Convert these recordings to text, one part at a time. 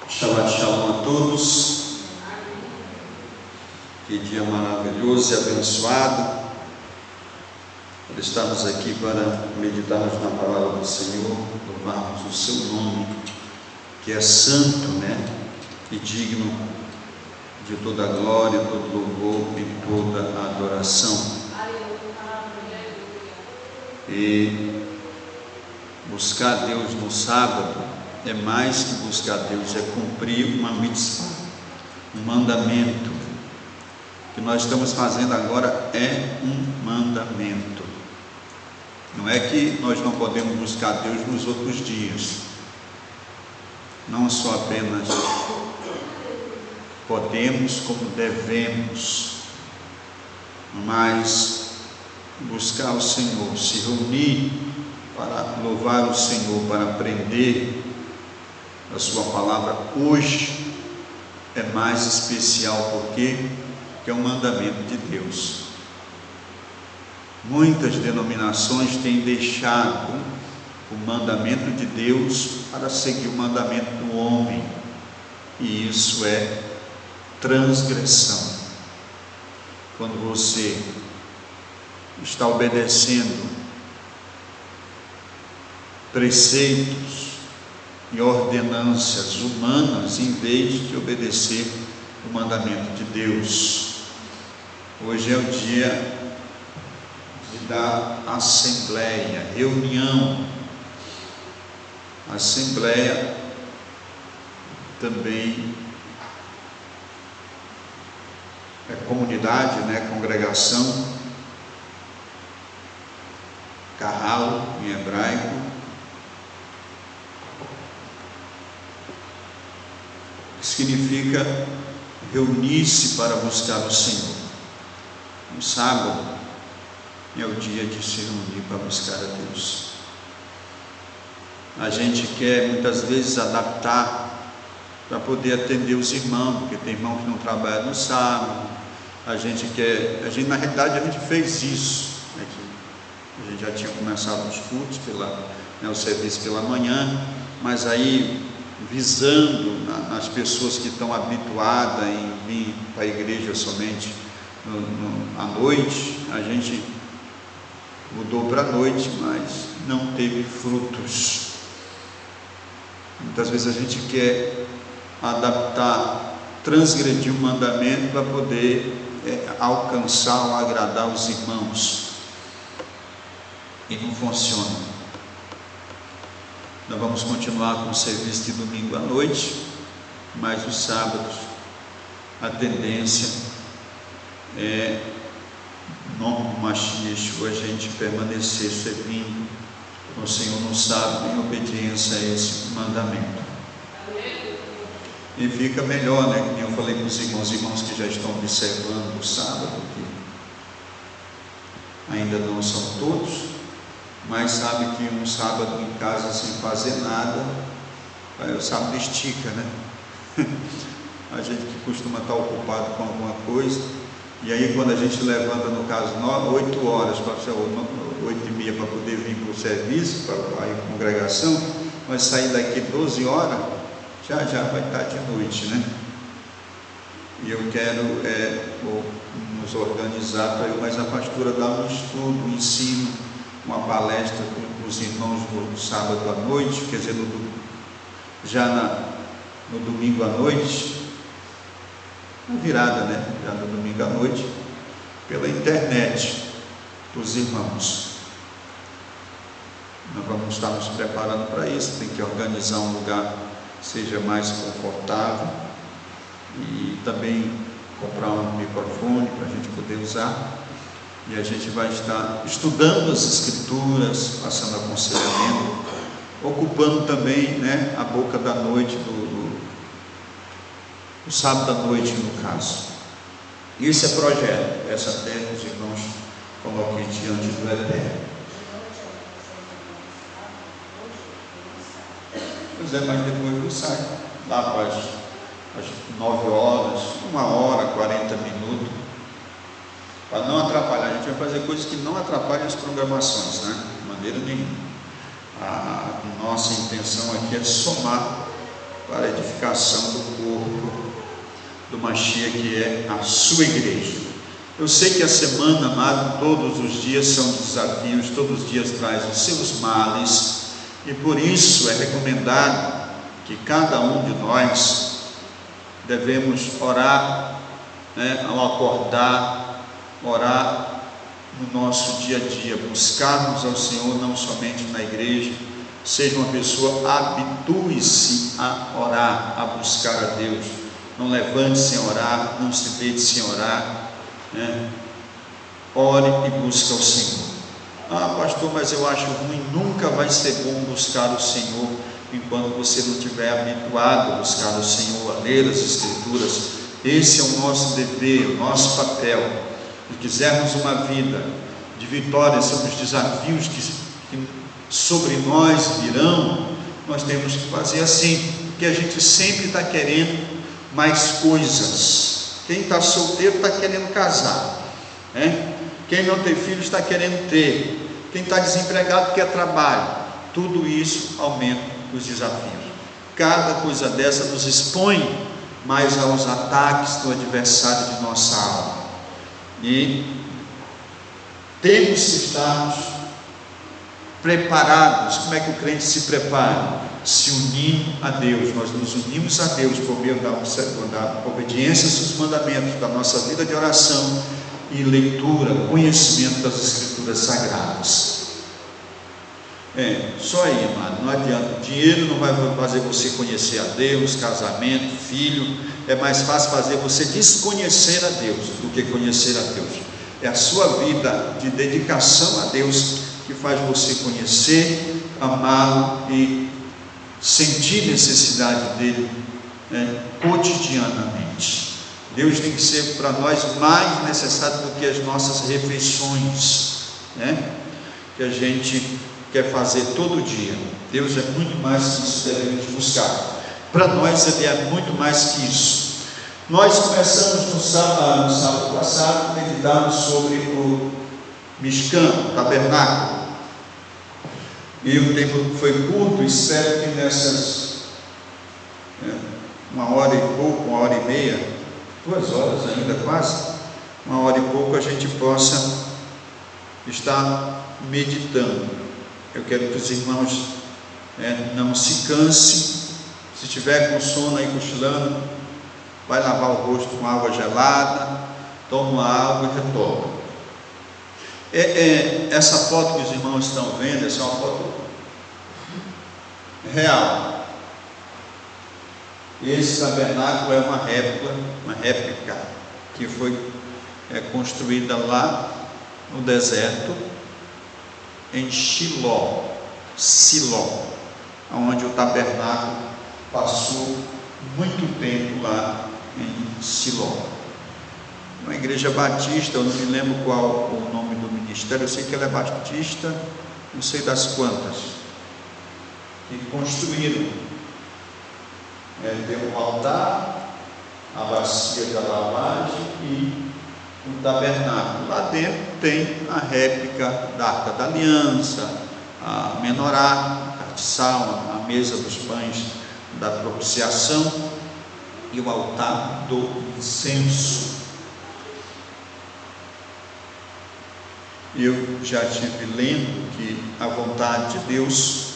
Shabbat Shalom a todos. Que dia maravilhoso e abençoado por estarmos aqui para meditarmos na palavra do Senhor, louvarmos o seu nome, que é santo, e digno de toda a glória, todo louvor e toda a adoração. E buscar Deus no sábado é mais que buscar Deus, é cumprir uma mitzvah, um mandamento. O que nós estamos fazendo agora é um mandamento. Não é que nós não podemos buscar Deus nos outros dias, não só apenas podemos, como devemos, mas buscar o Senhor, se reunir para louvar o Senhor, para aprender a sua palavra hoje é mais especial, porque é um mandamento de Deus. Muitas denominações têm deixado o mandamento de Deus para seguir o mandamento do homem, e isso é transgressão. Quando você está obedecendo preceitos e ordenâncias humanas em vez de obedecer o mandamento de Deus. Hoje é o dia da assembleia, reunião. Assembleia também é comunidade, congregação, kahal em hebraico, que significa reunir-se para buscar o Senhor. No sábado é o dia de se reunir para buscar a Deus. A gente quer muitas vezes adaptar para poder atender os irmãos, porque tem irmão que não trabalha no sábado. Na realidade a gente fez isso, a gente já tinha começado os cultos, o serviço pela manhã, mas aí visando nas pessoas que estão habituadas em vir para a igreja somente à noite, a gente mudou para a noite, mas não teve frutos. Muitas vezes a gente quer adaptar, transgredir o mandamento para poder alcançar ou agradar os irmãos, e não funciona. Nós vamos continuar com o serviço de domingo à noite, mas os sábados a tendência é, em nome do Mashiach, a gente permanecer servindo o Senhor no sábado em obediência a esse mandamento. E fica melhor, como eu falei com os irmãos que já estão observando o sábado, que ainda não são todos, mas sabe que um sábado em casa sem fazer nada, aí o sábado estica, A gente que costuma estar ocupado com alguma coisa, e aí quando a gente levanta, no caso, 8 horas, 8h30 para poder vir para o serviço, para a congregação, vai sair daqui 12 horas, já vai estar de noite, E eu quero nos organizar para mais a pastora dar um estudo, um ensino, uma palestra para os irmãos no sábado à noite, quer dizer, no domingo à noite, na virada, já no domingo à noite, pela internet, para os irmãos. Nós vamos estar nos preparando para isso, tem que organizar um lugar que seja mais confortável e também comprar um microfone para a gente poder usar. E a gente vai estar estudando as Escrituras, passando aconselhamento, ocupando também a boca da noite, do sábado à noite, no caso. Isso é projeto, essa terra os irmãos coloquem diante do Eterno. Pois é, mas depois não sai, lá para às 9 horas, 1 hora, 40 minutos, para não atrapalhar. A gente vai fazer coisas que não atrapalhem as programações, de maneira nenhuma. A nossa intenção aqui é somar para a edificação do corpo do Mashiach, que é a sua igreja. Eu sei que a semana, amado, todos os dias são desafios, todos os dias traz os seus males, e por isso é recomendado que cada um de nós devemos orar, ao acordar, orar no nosso dia a dia, buscarmos ao Senhor não somente na igreja. Seja uma pessoa, habitue-se a orar, a buscar a Deus. Não levante sem orar, não se deite sem orar, ore e busque ao Senhor. Ah, pastor, mas eu acho ruim. Nunca vai ser bom buscar o Senhor enquanto você não estiver habituado a buscar o Senhor, a ler as Escrituras. Esse é o nosso dever, o nosso papel. Se quisermos uma vida de vitória sobre os desafios que sobre nós virão, nós temos que fazer assim, porque a gente sempre está querendo mais coisas. Quem está solteiro está querendo casar, quem não tem filho está querendo ter, quem está desempregado quer trabalho. Tudo isso aumenta os desafios. Cada coisa dessa nos expõe mais aos ataques do adversário de nossa alma, e temos que estarmos preparados. Como é que o crente se prepara? Se unindo a Deus. Nós nos unimos a Deus por meio da obediência aos mandamentos, da nossa vida de oração e leitura, conhecimento das Escrituras Sagradas. Só aí, amado, não adianta. Dinheiro não vai fazer você conhecer a Deus, casamento, filho. É mais fácil fazer você desconhecer a Deus do que conhecer a Deus. É a sua vida de dedicação a Deus que faz você conhecer, amá-lo e sentir necessidade dele, cotidianamente. Deus tem que ser para nós mais necessário do que as nossas refeições, que a gente quer fazer todo dia. Deus é muito mais que isso, devemos buscar. Para nós Ele é muito mais que isso. Nós começamos no sábado passado, meditamos sobre o Mishkan, o tabernáculo, e o tempo foi curto. Espero que nessas 1 hora e pouco, 1 hora e meia, 2 horas ainda quase, 1 hora e pouco, a gente possa estar meditando. Eu quero que os irmãos não se cansem. Se tiver com sono aí cochilando, vai lavar o rosto com água gelada, toma uma água e retorna. Essa foto que os irmãos estão vendo, essa é uma foto real. Esse tabernáculo é uma réplica que foi construída lá no deserto, em Siló, onde o tabernáculo passou muito tempo lá em Siló. Uma igreja batista, eu não me lembro qual o nome do ministério, eu sei que ela é batista, não sei das quantas, que construíram. Tem um altar, a bacia da lavagem e um tabernáculo. Lá dentro tem a réplica da Arca da Aliança, a menorá, a castiçal, a mesa dos pães da propiciação e o altar do incenso. Eu já estive lendo que a vontade de Deus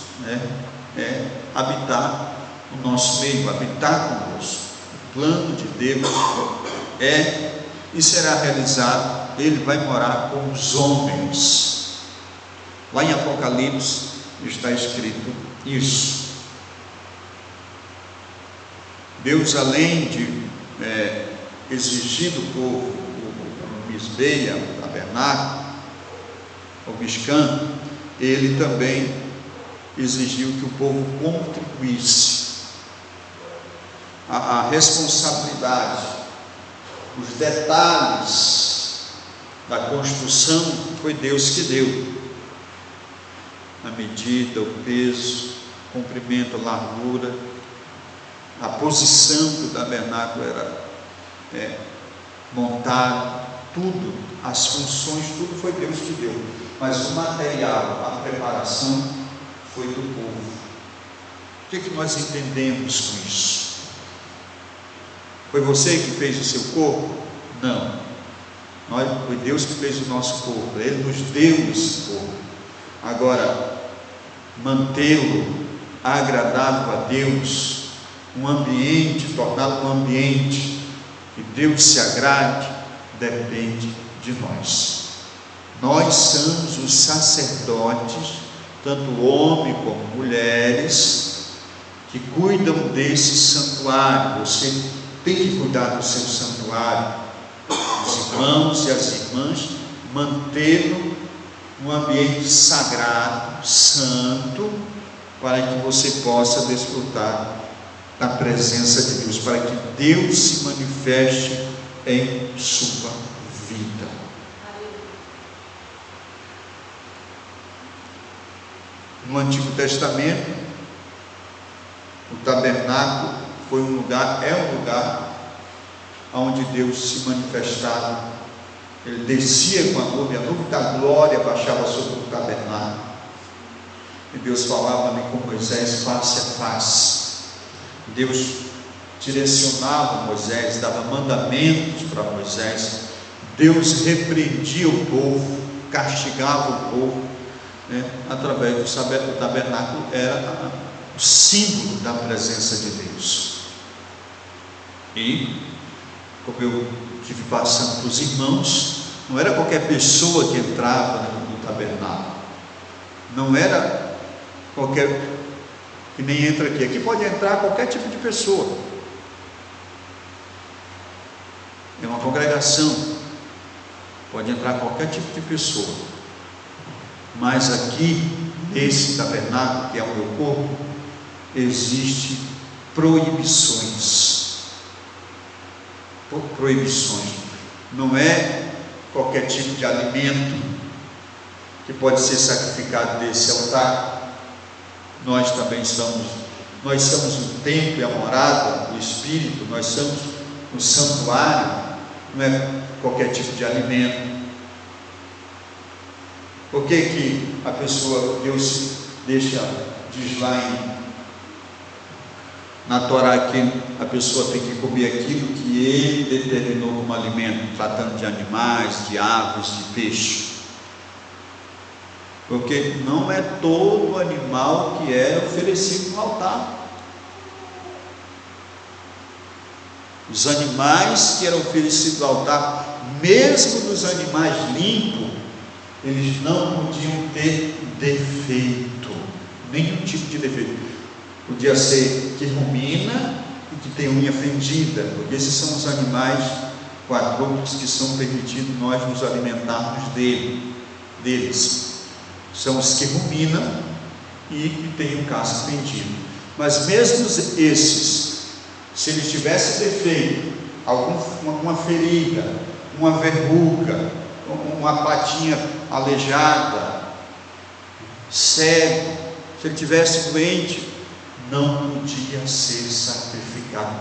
é habitar no nosso meio, habitar conosco. O plano de Deus e será realizado. Ele vai morar com os homens. Lá em Apocalipse está escrito isso. Deus, além de exigir do povo o Misbeia, o tabernáculo, o Mishkan, Ele também exigiu que o povo contribuísse. A responsabilidade, os detalhes da construção foi Deus que deu. A medida, o peso, o comprimento, a largura, a posição que o tabernáculo era montado, tudo, as funções, tudo foi Deus que deu. Mas o material, a preparação foi do povo. O que nós entendemos com isso? Foi você que fez o seu corpo? Não. Foi Deus que fez o nosso corpo. Ele nos deu esse corpo. Agora, mantê-lo agradável a Deus, um ambiente, torná-lo um ambiente que Deus se agrade, depende de nós. Nós somos os sacerdotes, tanto homens como mulheres, que cuidam desse santuário. Você tem que cuidar do seu santuário, os irmãos e as irmãs, mantê-lo um ambiente sagrado, santo, para que você possa desfrutar da presença de Deus, para que Deus se manifeste em sua vida. No Antigo Testamento, o tabernáculo foi um lugar onde Deus se manifestava. Ele descia com a nuvem da glória baixava sobre o tabernáculo, e Deus falava ali com Moisés face a face. Deus direcionava Moisés, dava mandamentos para Moisés. Deus repreendia o povo, castigava o povo, através do tabernáculo. Era o símbolo da presença de Deus. E, como eu estive passando para os irmãos, não era qualquer pessoa que entrava no tabernáculo, não era qualquer, que nem entra aqui. Aqui pode entrar qualquer tipo de pessoa, é uma congregação, pode entrar qualquer tipo de pessoa, mas aqui, nesse tabernáculo, que é o meu corpo, existe proibições. Não é qualquer tipo de alimento que pode ser sacrificado desse altar. Nós somos o templo e a morada do Espírito, nós somos o santuário. Não é qualquer tipo de alimento. Por que a pessoa, Deus diz lá na Torá que a pessoa tem que comer aquilo que Ele determinou como alimento, tratando de animais, de aves, de peixe? Porque não é todo animal que é oferecido no altar. Os animais que eram oferecidos no altar, mesmo dos animais limpos, eles não podiam ter defeito, nenhum tipo de defeito. Podia ser que rumina e que tem unha fendida, porque esses são os animais quadrúpedes que são permitidos nós nos alimentarmos deles. São os que ruminam e que têm o casco fendido. Mas mesmo esses, se eles tivessem defeito, alguma ferida, uma verruga, uma patinha aleijada, cego, se ele tivesse doente, não podia ser sacrificado,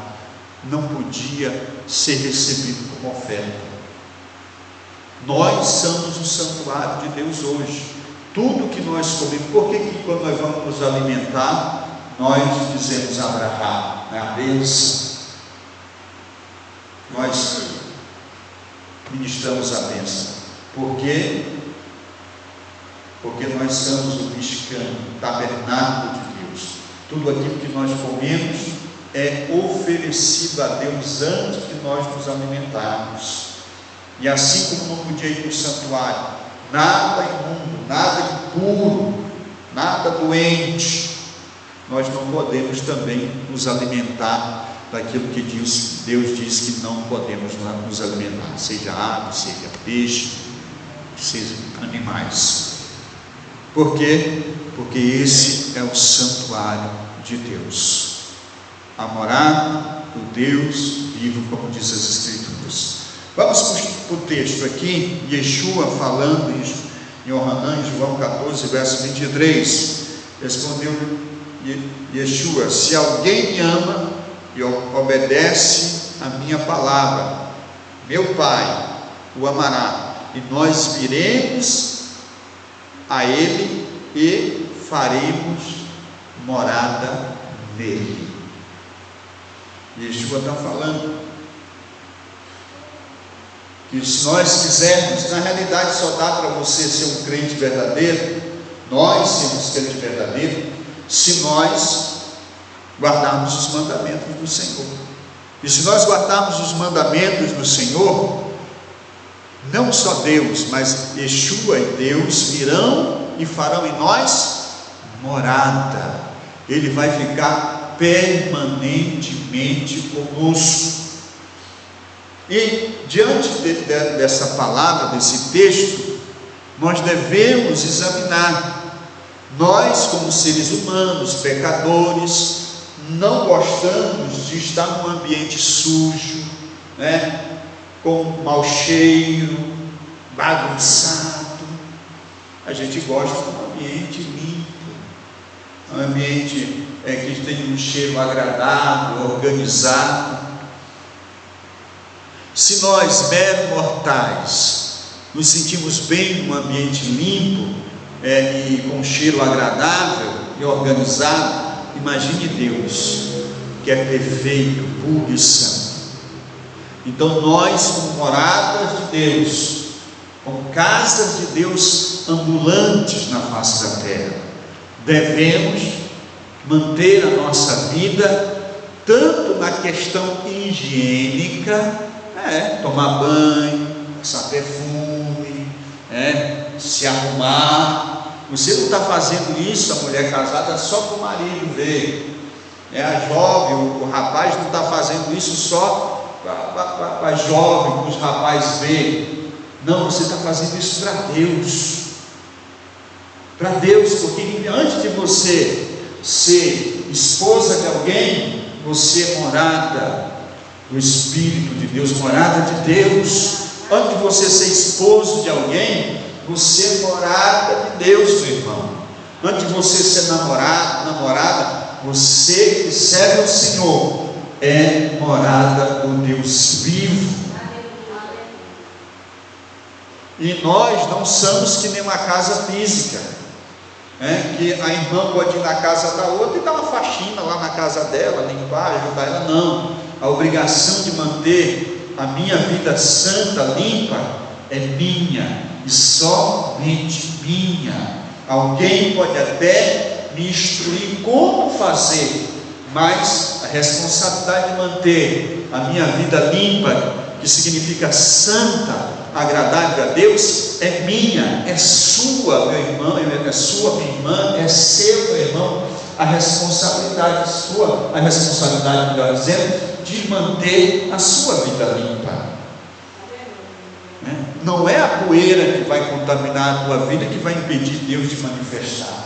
não podia ser recebido como oferta. Nós somos o santuário de Deus hoje. Tudo que nós comemos, por que quando nós vamos nos alimentar, nós dizemos Abraham, a bênção? Nós ministramos a bênção. Por quê? Porque nós somos o Mishkan, o tabernáculo de Deus. Tudo aquilo que nós comemos é oferecido a Deus antes de nós nos alimentarmos. E assim como não podia ir para o santuário nada imundo, nada impuro, nada doente, nós não podemos também nos alimentar daquilo que Deus diz que não podemos nos alimentar, seja ave, seja peixe, seja animais. Por quê? Porque esse é o santuário de Deus, a morada do Deus vivo, como diz as Escrituras. Vamos para o texto aqui, Yeshua falando em Yohanan, em João 14, verso 23. Respondeu Yeshua: se alguém me ama e obedece a minha palavra, meu Pai o amará, e nós viremos a ele e faremos morada nele. Yeshua está falando que se nós quisermos, na realidade só dá para você ser um crente verdadeiro, nós sermos crente verdadeiro, se nós guardarmos os mandamentos do Senhor. E se nós guardarmos os mandamentos do Senhor, não só Deus, mas Yeshua e Deus virão e farão em nós morada. Ele vai ficar permanentemente conosco. E diante dessa palavra, desse texto, nós devemos examinar. Nós, como seres humanos, pecadores, não gostamos de estar num ambiente sujo, com mau cheiro, bagunçado. A gente gosta de um ambiente limpo, um ambiente que tem um cheiro agradável, organizado. Se nós, meros mortais, nos sentimos bem num ambiente limpo e com um cheiro agradável e organizado, imagine Deus, que é perfeito, puro e santo. Então nós, como moradas de Deus, como casas de Deus ambulantes na face da terra, devemos manter a nossa vida tanto na questão higiênica, tomar banho, passar perfume, se arrumar. Você não está fazendo isso, a mulher casada, só para o marido ver. A jovem, o rapaz não está fazendo isso só para a jovem, para os rapazes verem. Não, você está fazendo isso para Deus. Para Deus, porque antes de você ser esposa de alguém, você é morada do Espírito de Deus, morada de Deus. Antes de você ser esposo de alguém, você é morada de Deus, meu irmão. Antes de você ser namorada, você que serve ao Senhor é morada do Deus vivo. E nós não somos que nem uma casa física, que a irmã pode ir na casa da outra e dar uma faxina lá na casa dela, limpar, ajudar ela. Não, a obrigação de manter a minha vida santa, limpa, é minha e somente minha. Alguém pode até me instruir como fazer, mas a responsabilidade de manter a minha vida limpa, que significa santa, agradável a Deus, é minha, é sua, meu irmão, é sua, minha irmã, é seu, meu irmão. A responsabilidade sua, a responsabilidade, melhor dizendo, de manter a sua vida limpa. Não é a poeira que vai contaminar a tua vida que vai impedir Deus de manifestar,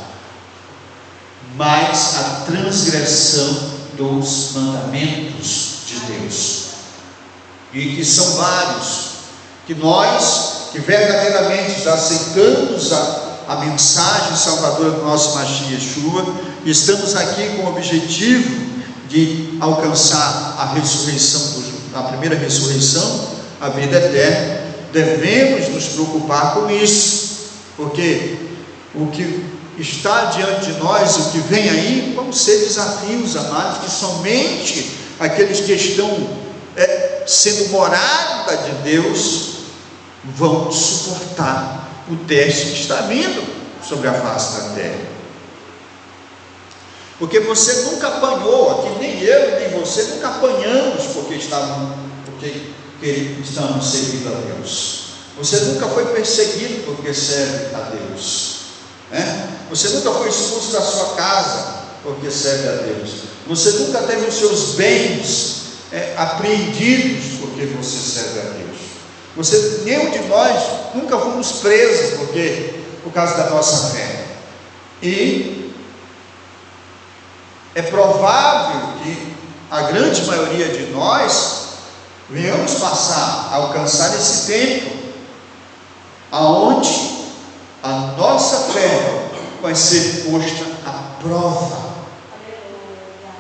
mas a transgressão dos mandamentos de Deus, e que são vários, que nós, que verdadeiramente já aceitamos a mensagem salvadora do nosso Mashiach Yeshua, estamos aqui com o objetivo de alcançar a ressurreição, a primeira ressurreição, a vida eterna. Devemos nos preocupar com isso, porque o que está diante de nós, o que vem aí, vão ser desafios, amados, que somente aqueles que estão sendo morada de Deus vão suportar o teste que está vindo sobre a face da terra. Porque você nunca apanhou, aqui nem eu nem você nunca apanhamos porque estamos servindo a Deus. Você nunca foi perseguido porque serve a Deus, Você nunca foi expulso da sua casa porque serve a Deus. Você nunca teve os seus bens apreendidos porque você serve a Deus. Nenhum de nós nunca fomos presos por causa da nossa fé. E é provável que a grande maioria de nós venhamos alcançar esse tempo aonde a nossa fé vai ser posta à prova.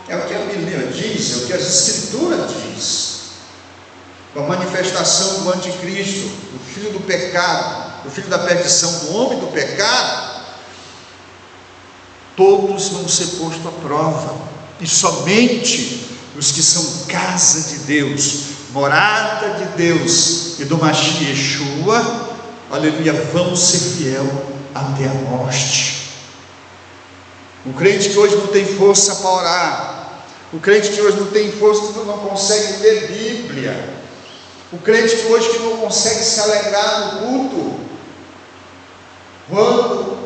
É o que a Bíblia diz, é o que as Escrituras diz. Com a manifestação do anticristo, do filho do pecado, do filho da perdição, do homem do pecado, todos vão ser postos à prova. e somente os que são casa de Deus, morada de Deus e do Mashiach Yeshua, aleluia, vão ser fiel até a morte. O crente que hoje não tem força para orar, o crente que hoje não tem força, que não consegue ler Bíblia, o crente que hoje que não consegue se alegrar no culto, quando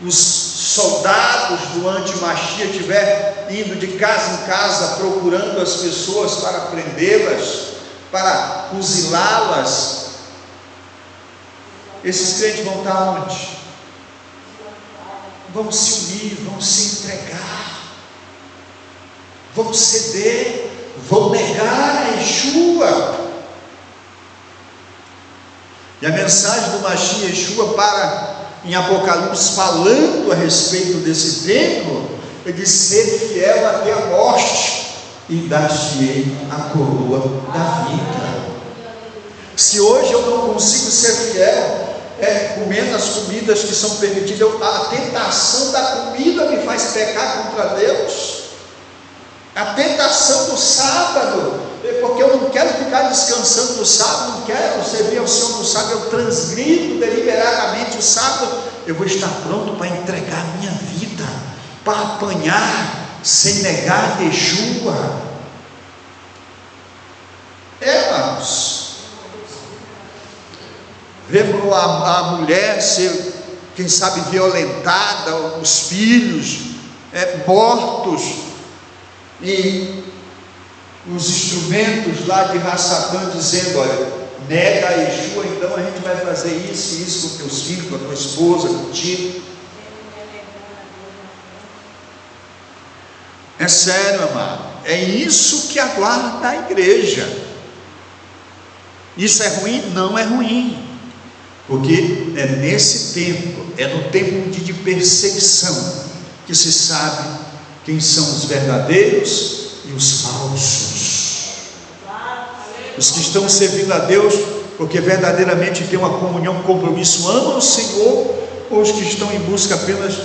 os soldados do anti-Mashiach estiver indo de casa em casa procurando as pessoas para prendê-las, para fuzilá-las, esses crentes vão estar onde? Vão se unir, vão se entregar, vão ceder, vão negar a Yeshua. E a mensagem do Mashiach Yeshua em Apocalipse, falando a respeito desse tempo, ele diz: ser fiel até a morte, e dar-te-ei a coroa da vida. Se hoje eu não consigo ser fiel, comendo as comidas que são permitidas, a tentação da comida me faz pecar contra Deus, a tentação do sábado, porque eu não quero ficar descansando no sábado, não quero servir ao Senhor no sábado, eu transgrido deliberadamente o sábado, eu vou estar pronto para entregar a minha vida, para apanhar, sem negar Yeshua. Irmãos, vemos a mulher ser, quem sabe, violentada, os filhos mortos, e os instrumentos lá de Rassatã dizendo: olha, nega a Yeshua, então a gente vai fazer isso e isso com teus filhos, com a tua esposa, contigo. É sério, amado, é isso que aguarda a igreja. Isso é ruim? Não é ruim, porque é nesse tempo, é no tempo de perseguição, que se sabe quem são os verdadeiros e os falsos, os que estão servindo a Deus porque verdadeiramente têm uma comunhão, um compromisso, amam o Senhor, ou os que estão em busca apenas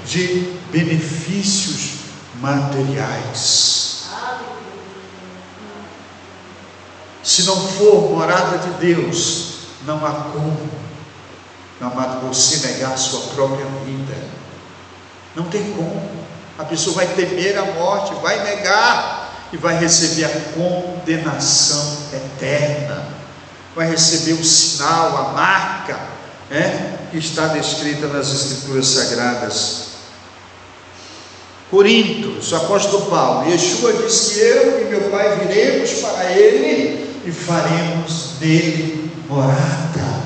de benefícios materiais. Se não for morada de Deus, não há como, você negar a sua própria vida, não tem como. A pessoa vai temer a morte, vai negar e vai receber a condenação eterna, vai receber o sinal, a marca, que está descrita nas Escrituras Sagradas. Coríntios, o apóstolo Paulo: Yeshua diz que eu e meu Pai viremos para ele e faremos nele morada.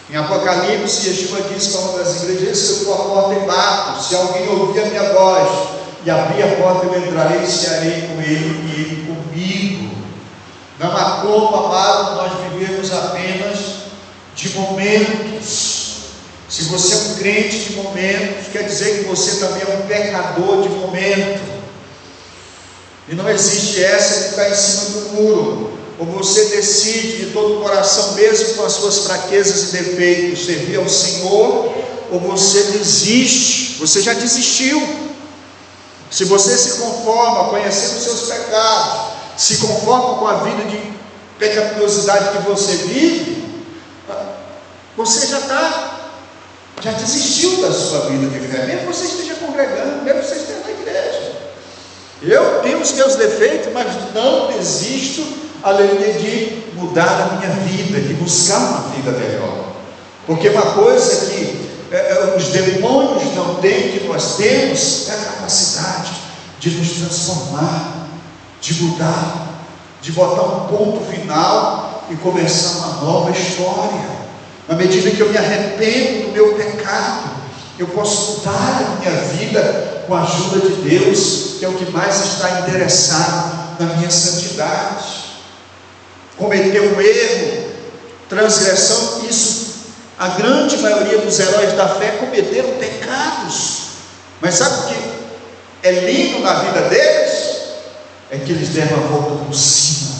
Em Apocalipse, Yeshua diz para uma das igrejas: eu estou à porta e bato, se alguém ouvir a minha voz e abrir a porta, eu entrarei e cearei com ele e ele comigo. Não há como, amado, nós vivemos apenas de momentos. Se você é um crente de momentos, quer dizer que você também é um pecador de momento, e não existe essa de ficar em cima do muro. Ou você decide de todo o coração, mesmo com as suas fraquezas e defeitos, servir ao Senhor, ou você desiste. Você já desistiu. Se você se conforma conhecendo os seus pecados, se conforma com a vida de pecaminosidade que você vive, você já desistiu da sua vida de fé, mesmo que você esteja congregando, mesmo que você esteja na igreja. Eu tenho os meus defeitos, mas não desisto, aleluia, de mudar a minha vida, de buscar uma vida melhor. Porque uma coisa que os demônios não têm, que nós temos, é a capacidade de nos transformar, de mudar, de botar um ponto final e começar uma nova história. Na medida que eu me arrependo do meu pecado, eu posso mudar a minha vida com a ajuda de Deus, que é o que mais está interessado na minha santidade. Cometer um erro, transgressão, isso, a grande maioria dos heróis da fé cometeram pecados, mas sabe o que é lindo na vida deles? É que eles deram a volta por cima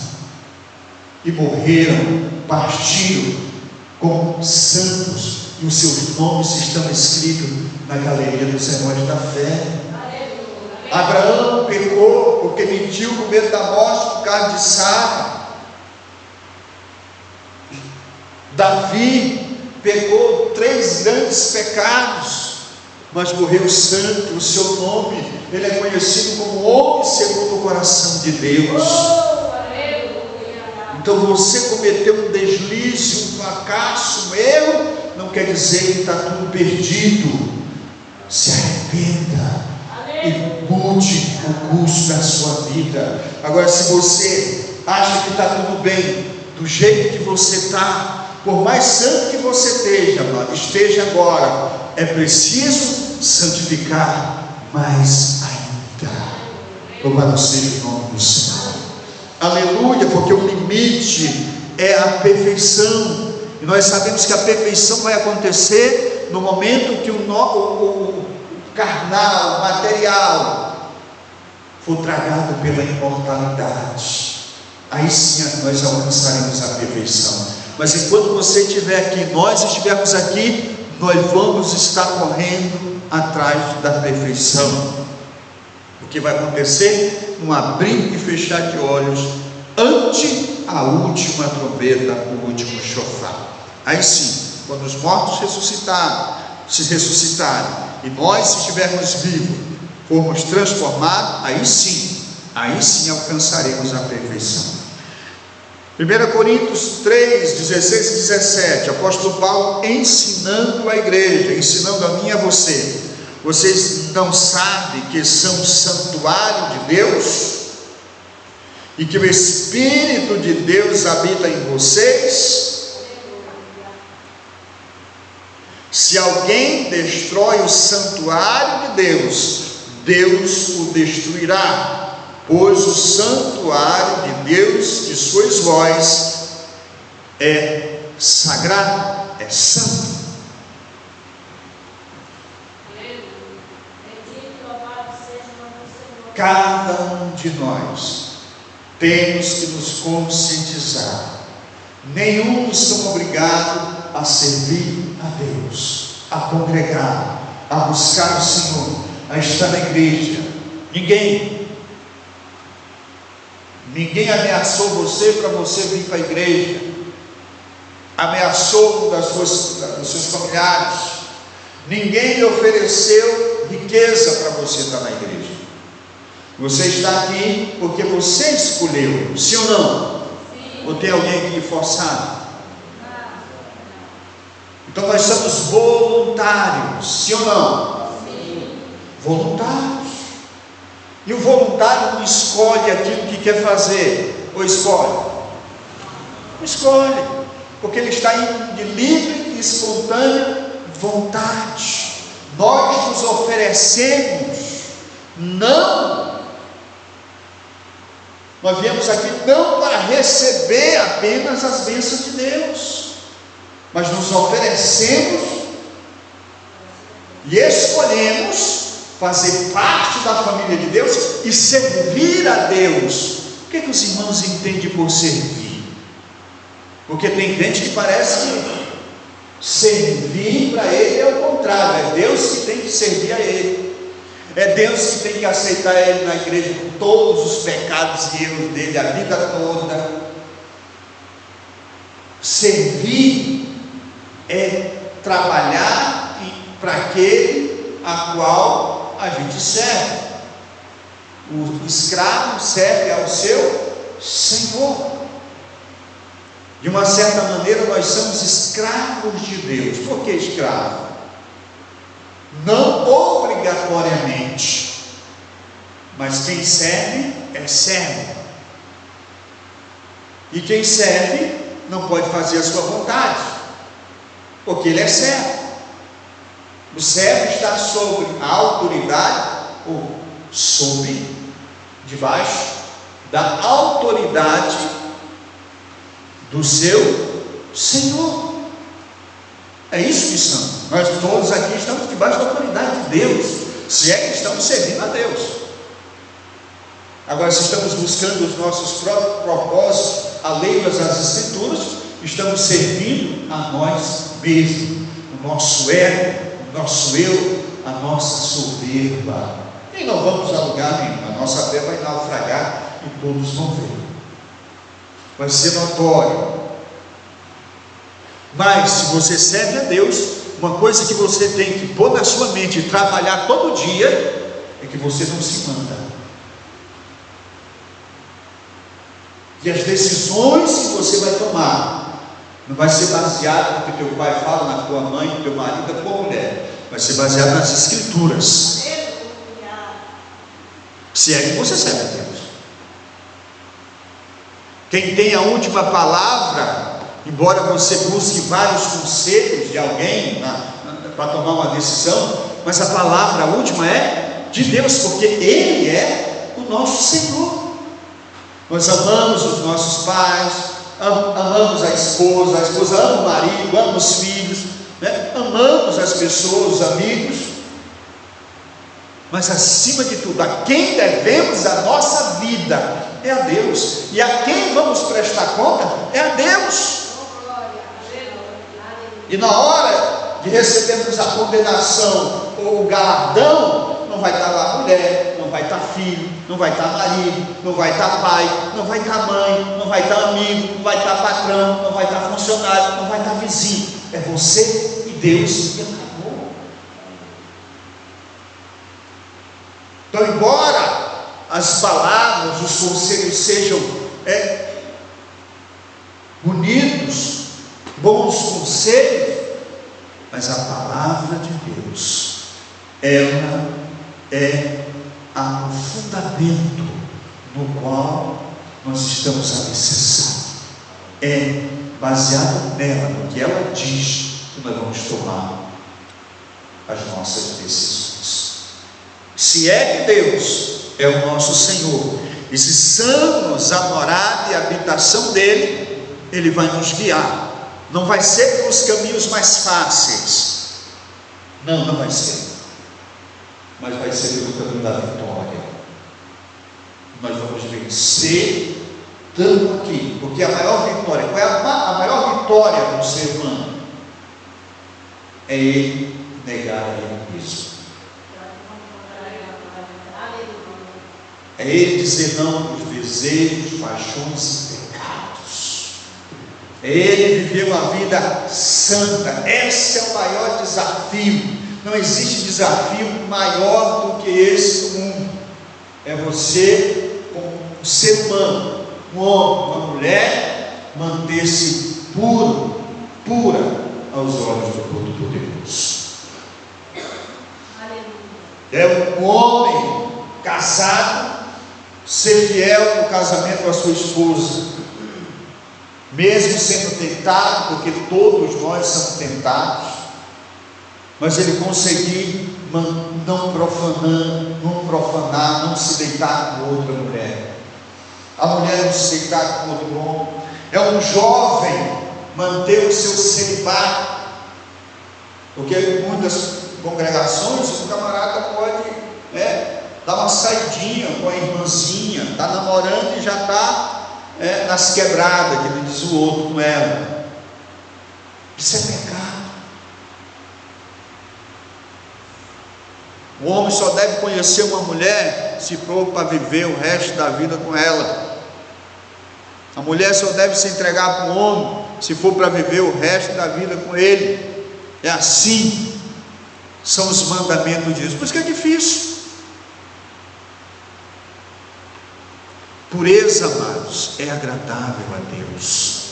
e morreram, partiram como santos, e os seus nomes estão escritos na galeria dos heróis da fé. Abraão pecou porque mentiu com medo da morte por causa de Sara. Davi pecou 3 grandes pecados, mas morreu santo. O seu nome, ele é conhecido como homem segundo o coração de Deus. Então você cometeu um deslize, um fracasso, um erro, não quer dizer que está tudo perdido. Se arrependa e mude o curso da sua vida. Agora, se você acha que está tudo bem do jeito que você está, por mais santo que você esteja agora, é preciso santificar mais ainda. Louvado seja o nome do Senhor. Aleluia, porque o limite é a perfeição, e nós sabemos que a perfeição vai acontecer no momento que o carnal, o material for tragado pela imortalidade. Aí sim nós alcançaremos a perfeição. Mas enquanto você estiver aqui, nós estivermos aqui, nós vamos estar correndo atrás da perfeição. O que vai acontecer? Um abrir e fechar de olhos ante a última trombeta, o último chofar. Aí sim, quando os mortos se ressuscitarem e nós, se estivermos vivos, formos transformados, aí sim alcançaremos a perfeição. 1 Coríntios 3, 16 e 17, apóstolo Paulo ensinando a igreja, ensinando a mim e a você. Vocês não sabem que são um santuário de Deus e que o Espírito de Deus habita em vocês? Se alguém destrói o santuário de Deus, Deus o destruirá, pois o santuário de Deus, que sois vós, é sagrado, é santo. Cada um de nós temos que nos conscientizar. Nenhum estão obrigados a servir a Deus, a congregar, a buscar o Senhor, a estar na igreja. Ninguém ameaçou você para você vir para a igreja, ameaçou dos seus familiares, ninguém lhe ofereceu riqueza para você estar na igreja. Você está aqui porque você escolheu, sim ou não? Sim. Ou tem alguém que lhe forçar? Então nós somos voluntários, sim ou não? Sim. Voluntários. E o voluntário não escolhe aquilo que quer fazer, ou escolhe? Não escolhe, porque ele está indo de livre e espontânea vontade. Nós nos oferecemos, nós viemos aqui não para receber apenas as bênçãos de Deus, mas nos oferecemos e escolhemos fazer parte da família de Deus e servir a Deus. O que os irmãos entendem por servir? Porque tem gente que parece que servir para ele é o contrário, é Deus que tem que servir a ele, é Deus que tem que aceitar ele na igreja com todos os pecados e erros dele a vida toda. Servir é trabalhar para aquele a qual a gente serve. O escravo serve ao seu Senhor. De uma certa maneira nós somos escravos de Deus. Por que escravo? Não obrigatoriamente, mas quem serve é servo, e quem serve não pode fazer a sua vontade, porque ele é servo. O servo está sobre a autoridade, ou debaixo da autoridade do seu Senhor. É isso que estamos. Nós todos aqui estamos debaixo da autoridade de Deus, se é que estamos servindo a Deus. Agora, se estamos buscando os nossos próprios propósitos, alheios às Escrituras, estamos servindo a nós mesmos, o nosso ego, o nosso eu, a nossa soberba. E não vamos a lugar nenhum. A nossa fé vai naufragar e todos vão ver. Vai ser notório. Mas se você serve a Deus, uma coisa que você tem que pôr na sua mente e trabalhar todo dia é que você não se manda. E as decisões que você vai tomar não vai ser baseado no que teu pai fala, na tua mãe, no teu marido, na tua mulher. Vai ser baseado nas Escrituras. Se é que você serve a Deus. Quem tem a última palavra, embora você busque vários conselhos de alguém para tomar uma decisão, mas a palavra última é de Deus, porque Ele é o nosso Senhor. Nós amamos os nossos pais, amamos a esposa ama o marido, ama os filhos, né? Amamos as pessoas, os amigos, mas acima de tudo, a quem devemos a nossa vida é a Deus, e a quem vamos prestar conta é a Deus. E na hora de recebermos a condenação ou o galardão, não vai estar lá mulher, não vai estar filho, não vai estar marido, não vai estar pai, não vai estar mãe, não vai estar amigo, não vai estar patrão, não vai estar funcionário, não vai estar vizinho. É você e Deus e acabou. Então, embora as palavras, os conselhos sejam bonitos, bons conselhos, mas a palavra de Deus, ela é o fundamento no qual nós estamos alicerçados. É baseado nela, no que ela diz, que nós vamos tomar as nossas decisões. Se é que Deus é o nosso Senhor, e se somos a morada e a habitação dele, Ele vai nos guiar. Não vai ser pelos caminhos mais fáceis, não vai ser, mas vai ser pelo caminho da vitória. Nós vamos vencer tanto aqui, porque a maior vitória, qual é a maior vitória do ser humano? É ele negar a ele mesmo. É ele dizer não para os desejos, paixões e pecados. É ele viver uma vida santa. Esse é o maior desafio. Não existe desafio maior do que esse no mundo. É você, como um ser humano, um homem, uma mulher, manter-se pura aos olhos do Todo-Poderoso. É um homem casado ser fiel no casamento à sua esposa, mesmo sendo tentado, porque todos nós somos tentados, mas ele conseguir não profanar, não se deitar com outra mulher, a mulher não se deitar com outro homem. É um jovem manter o seu celibato, porque em muitas congregações o camarada pode dar uma saidinha com a irmãzinha, está namorando e já está nas quebradas, que ele diz o outro com ela. Isso é pecado. O homem só deve conhecer uma mulher se for para viver o resto da vida com ela. A mulher só deve se entregar para o homem se for para viver o resto da vida com ele. É assim, são os mandamentos de Deus. Por isso que é difícil. Pureza, amados, é agradável a Deus.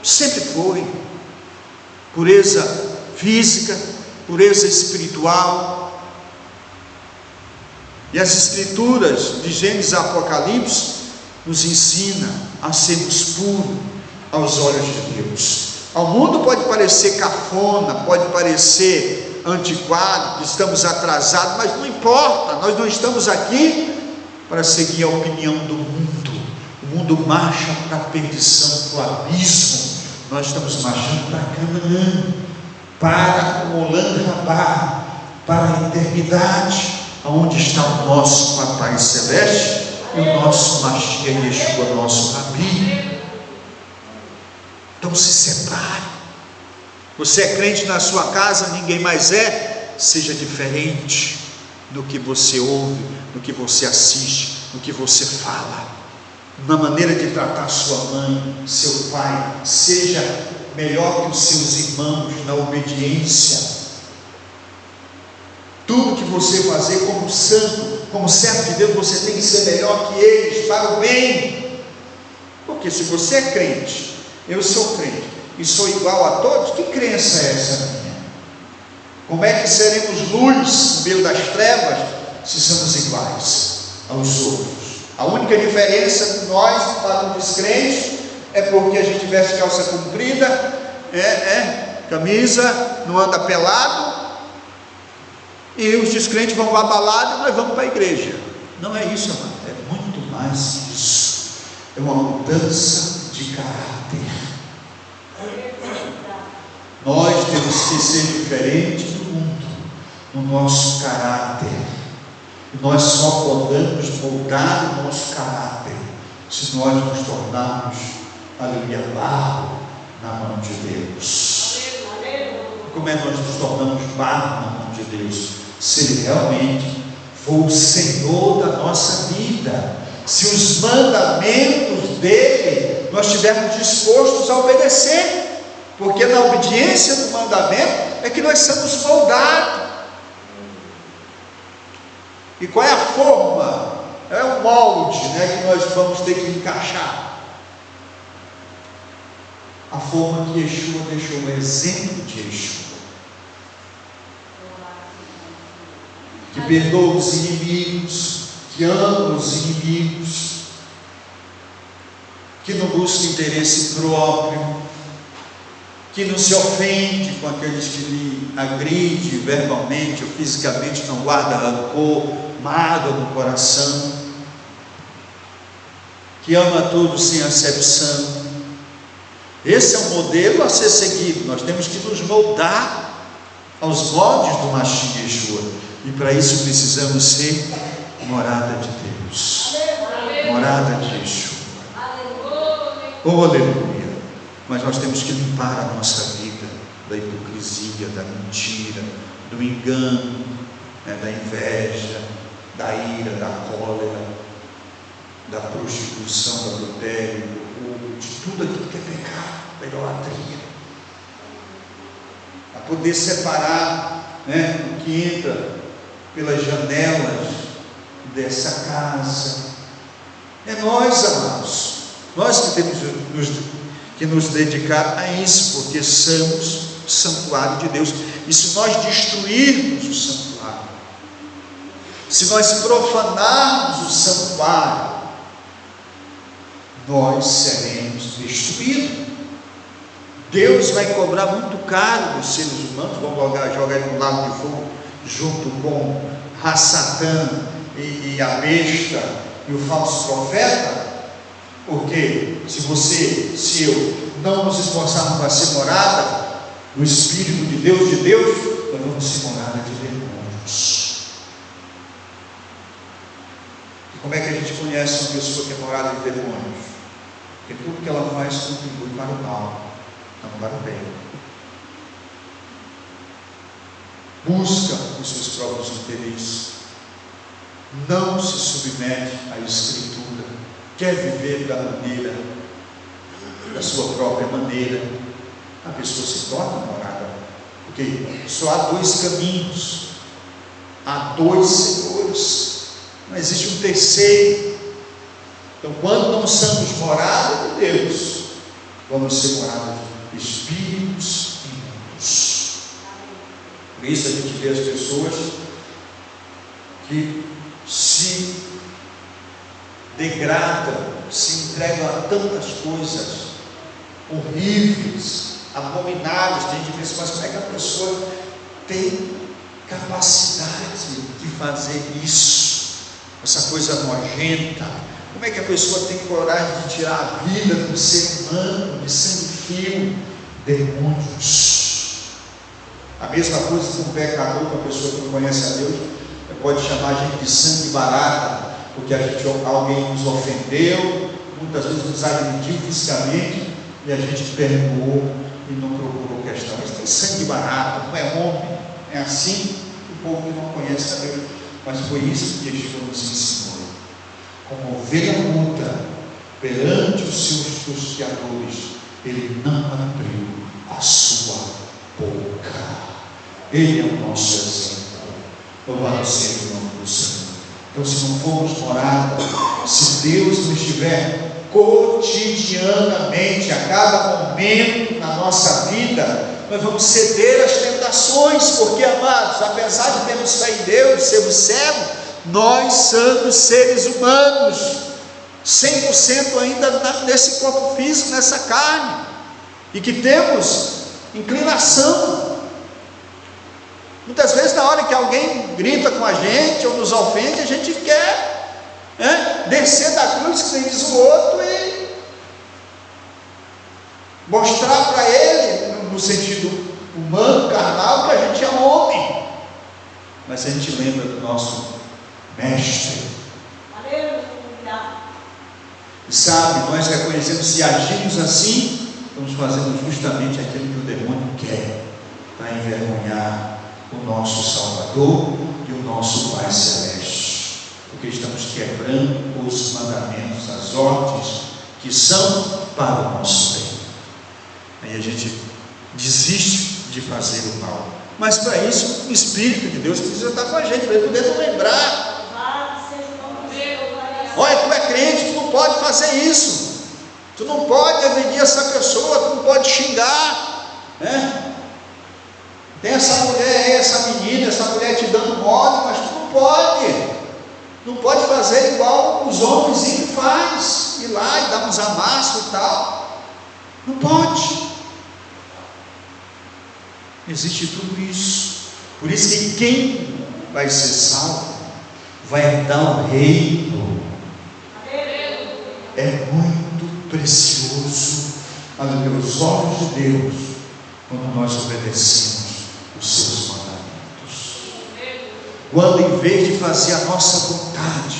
Sempre foi. Pureza física, pureza espiritual. E as Escrituras de Gênesis e Apocalipse nos ensina a sermos puros aos olhos de Deus. Ao mundo pode parecer cafona, pode parecer antiquado, que estamos atrasados, mas não importa, nós não estamos aqui para seguir a opinião do mundo. O mundo marcha para a perdição, para o abismo. Nós estamos marchando para Canaã, para o Olam Rabá, para a eternidade, onde está o nosso Papai Celeste e o nosso Mashiach Yeshua, nosso Rabi. Então se separe. Você é crente na sua casa, ninguém mais é, seja diferente. no que você ouve, no que você assiste, no que você fala, na maneira de tratar sua mãe, seu pai. Seja melhor que os seus irmãos na obediência. Tudo que você fazer como santo, como servo de Deus, você tem que ser melhor que eles, para o bem. Porque se você é crente, eu sou crente, e sou igual a todos, que crença é essa minha? Como é que seremos luz no meio das trevas, se somos iguais aos outros? A única diferença de nós para os descrentes é porque a gente veste calça comprida, camisa, não anda pelado, e os descrentes vão para a balada e nós vamos para a igreja. Não é isso, amado, é muito mais isso. É uma mudança de caráter. Nós temos que ser diferentes do mundo no nosso caráter. Nós só podemos moldar o nosso caráter se nós nos tornarmos, aleluia, barro na mão de Deus. Como é que nós nos tornamos barro na mão de Deus? Se Ele realmente for o Senhor da nossa vida, se os mandamentos dEle nós estivermos dispostos a obedecer, porque na obediência do mandamento é que nós somos moldados. E qual é a forma? É o molde, que nós vamos ter que encaixar. A forma que Yeshua deixou, o exemplo de Yeshua, que perdoa os inimigos, que ama os inimigos, que não busca interesse próprio, que não se ofende com aqueles que lhe agridem verbalmente ou fisicamente, não guarda rancor, mágoa no coração, que ama a todos sem acepção. Esse é um modelo a ser seguido. Nós temos que nos moldar aos moldes do Mashiach Yeshua, e para isso precisamos ser morada de Deus, morada de Yeshua. Oh, aleluia! Mas nós temos que limpar a nossa vida da hipocrisia, da mentira, do engano, da inveja, da ira, da cólera, da prostituição, do adultério, do roubo, de tudo aquilo que é pecado, da idolatria. A poder separar o que entra pelas janelas dessa casa. É nós, amados, nós que temos que nos dedicar a isso, porque somos santuário de Deus. E se nós destruirmos o santuário, se nós profanarmos o santuário, nós seremos destruídos. Deus vai cobrar muito caro dos seres humanos. Vamos jogar ele no lago de fogo, junto com Satã e a besta e o falso profeta. Porque se eu não nos esforçarmos para ser morada do Espírito de Deus, nós vamos ser morada de demônios. E como é que a gente conhece uma pessoa que é morada de demônios? Porque tudo que ela faz contribui para o mal, não para o bem. Busca os seus próprios interesses, não se submete à Escritura, quer viver da sua própria maneira, a pessoa se torna morada, porque só há dois caminhos, há dois senhores, não existe um terceiro. Então, quando não somos morada de Deus, vamos ser morada de espíritos imundos. Por isso a gente vê as pessoas que se degradam, se entregam a tantas coisas horríveis, abomináveis. A gente pensa, mas como é que a pessoa tem capacidade de fazer isso? Essa coisa nojenta. Como é que a pessoa tem coragem de tirar a vida de um ser humano, de sangue frio? Demônios. A mesma coisa com um pecador, com uma pessoa que não conhece a Deus, pode chamar a gente de sangue barata, porque alguém nos ofendeu, muitas vezes nos agrediu fisicamente, e a gente perdoou e não procurou questão. Mas tem sangue barato, não é homem, é assim o povo que não conhece a Deus. mas foi isso que Yeshua nos ensinou. Como ovelha muda perante os seus tosqueadores, ele não abriu a sua boca. Ele é o nosso exemplo. Louvado seja o nome do Senhor. Então, se não formos morada, se Deus não estiver cotidianamente, a cada momento na nossa vida, nós vamos ceder às tentações, porque, amados, apesar de termos fé em Deus, sermos cegos, nós somos seres humanos, 100% ainda nesse corpo físico, nessa carne, e que temos inclinação. Muitas vezes, na hora que alguém grita com a gente ou nos ofende, a gente quer descer da cruz, que diz o outro, e mostrar para ele, no sentido humano, carnal, que a gente é homem. Mas a gente lembra do nosso mestre. E sabe, nós reconhecemos, se agimos assim, estamos fazendo justamente aquilo que o demônio quer, para envergonhar o nosso Salvador e o nosso Pai Celeste, porque estamos quebrando os mandamentos, as ordens que são para o nosso bem. Aí a gente desiste de fazer o mal, mas para isso o Espírito de Deus precisa estar com a gente, para ele poder nos lembrar. Olha, tu é crente, tu não pode fazer isso, tu não pode agredir essa pessoa, tu não pode xingar, né? Tem essa mulher aí, essa menina, essa mulher te dando mole, mas tu não pode fazer igual os homens que faz, ir lá e dar uns amassos e tal, não pode. Existe tudo isso. Por isso que quem vai ser salvo vai herdar o reino. É muito precioso aos olhos de Deus quando nós obedecemos os seus mandamentos. Quando, em vez de fazer a nossa vontade,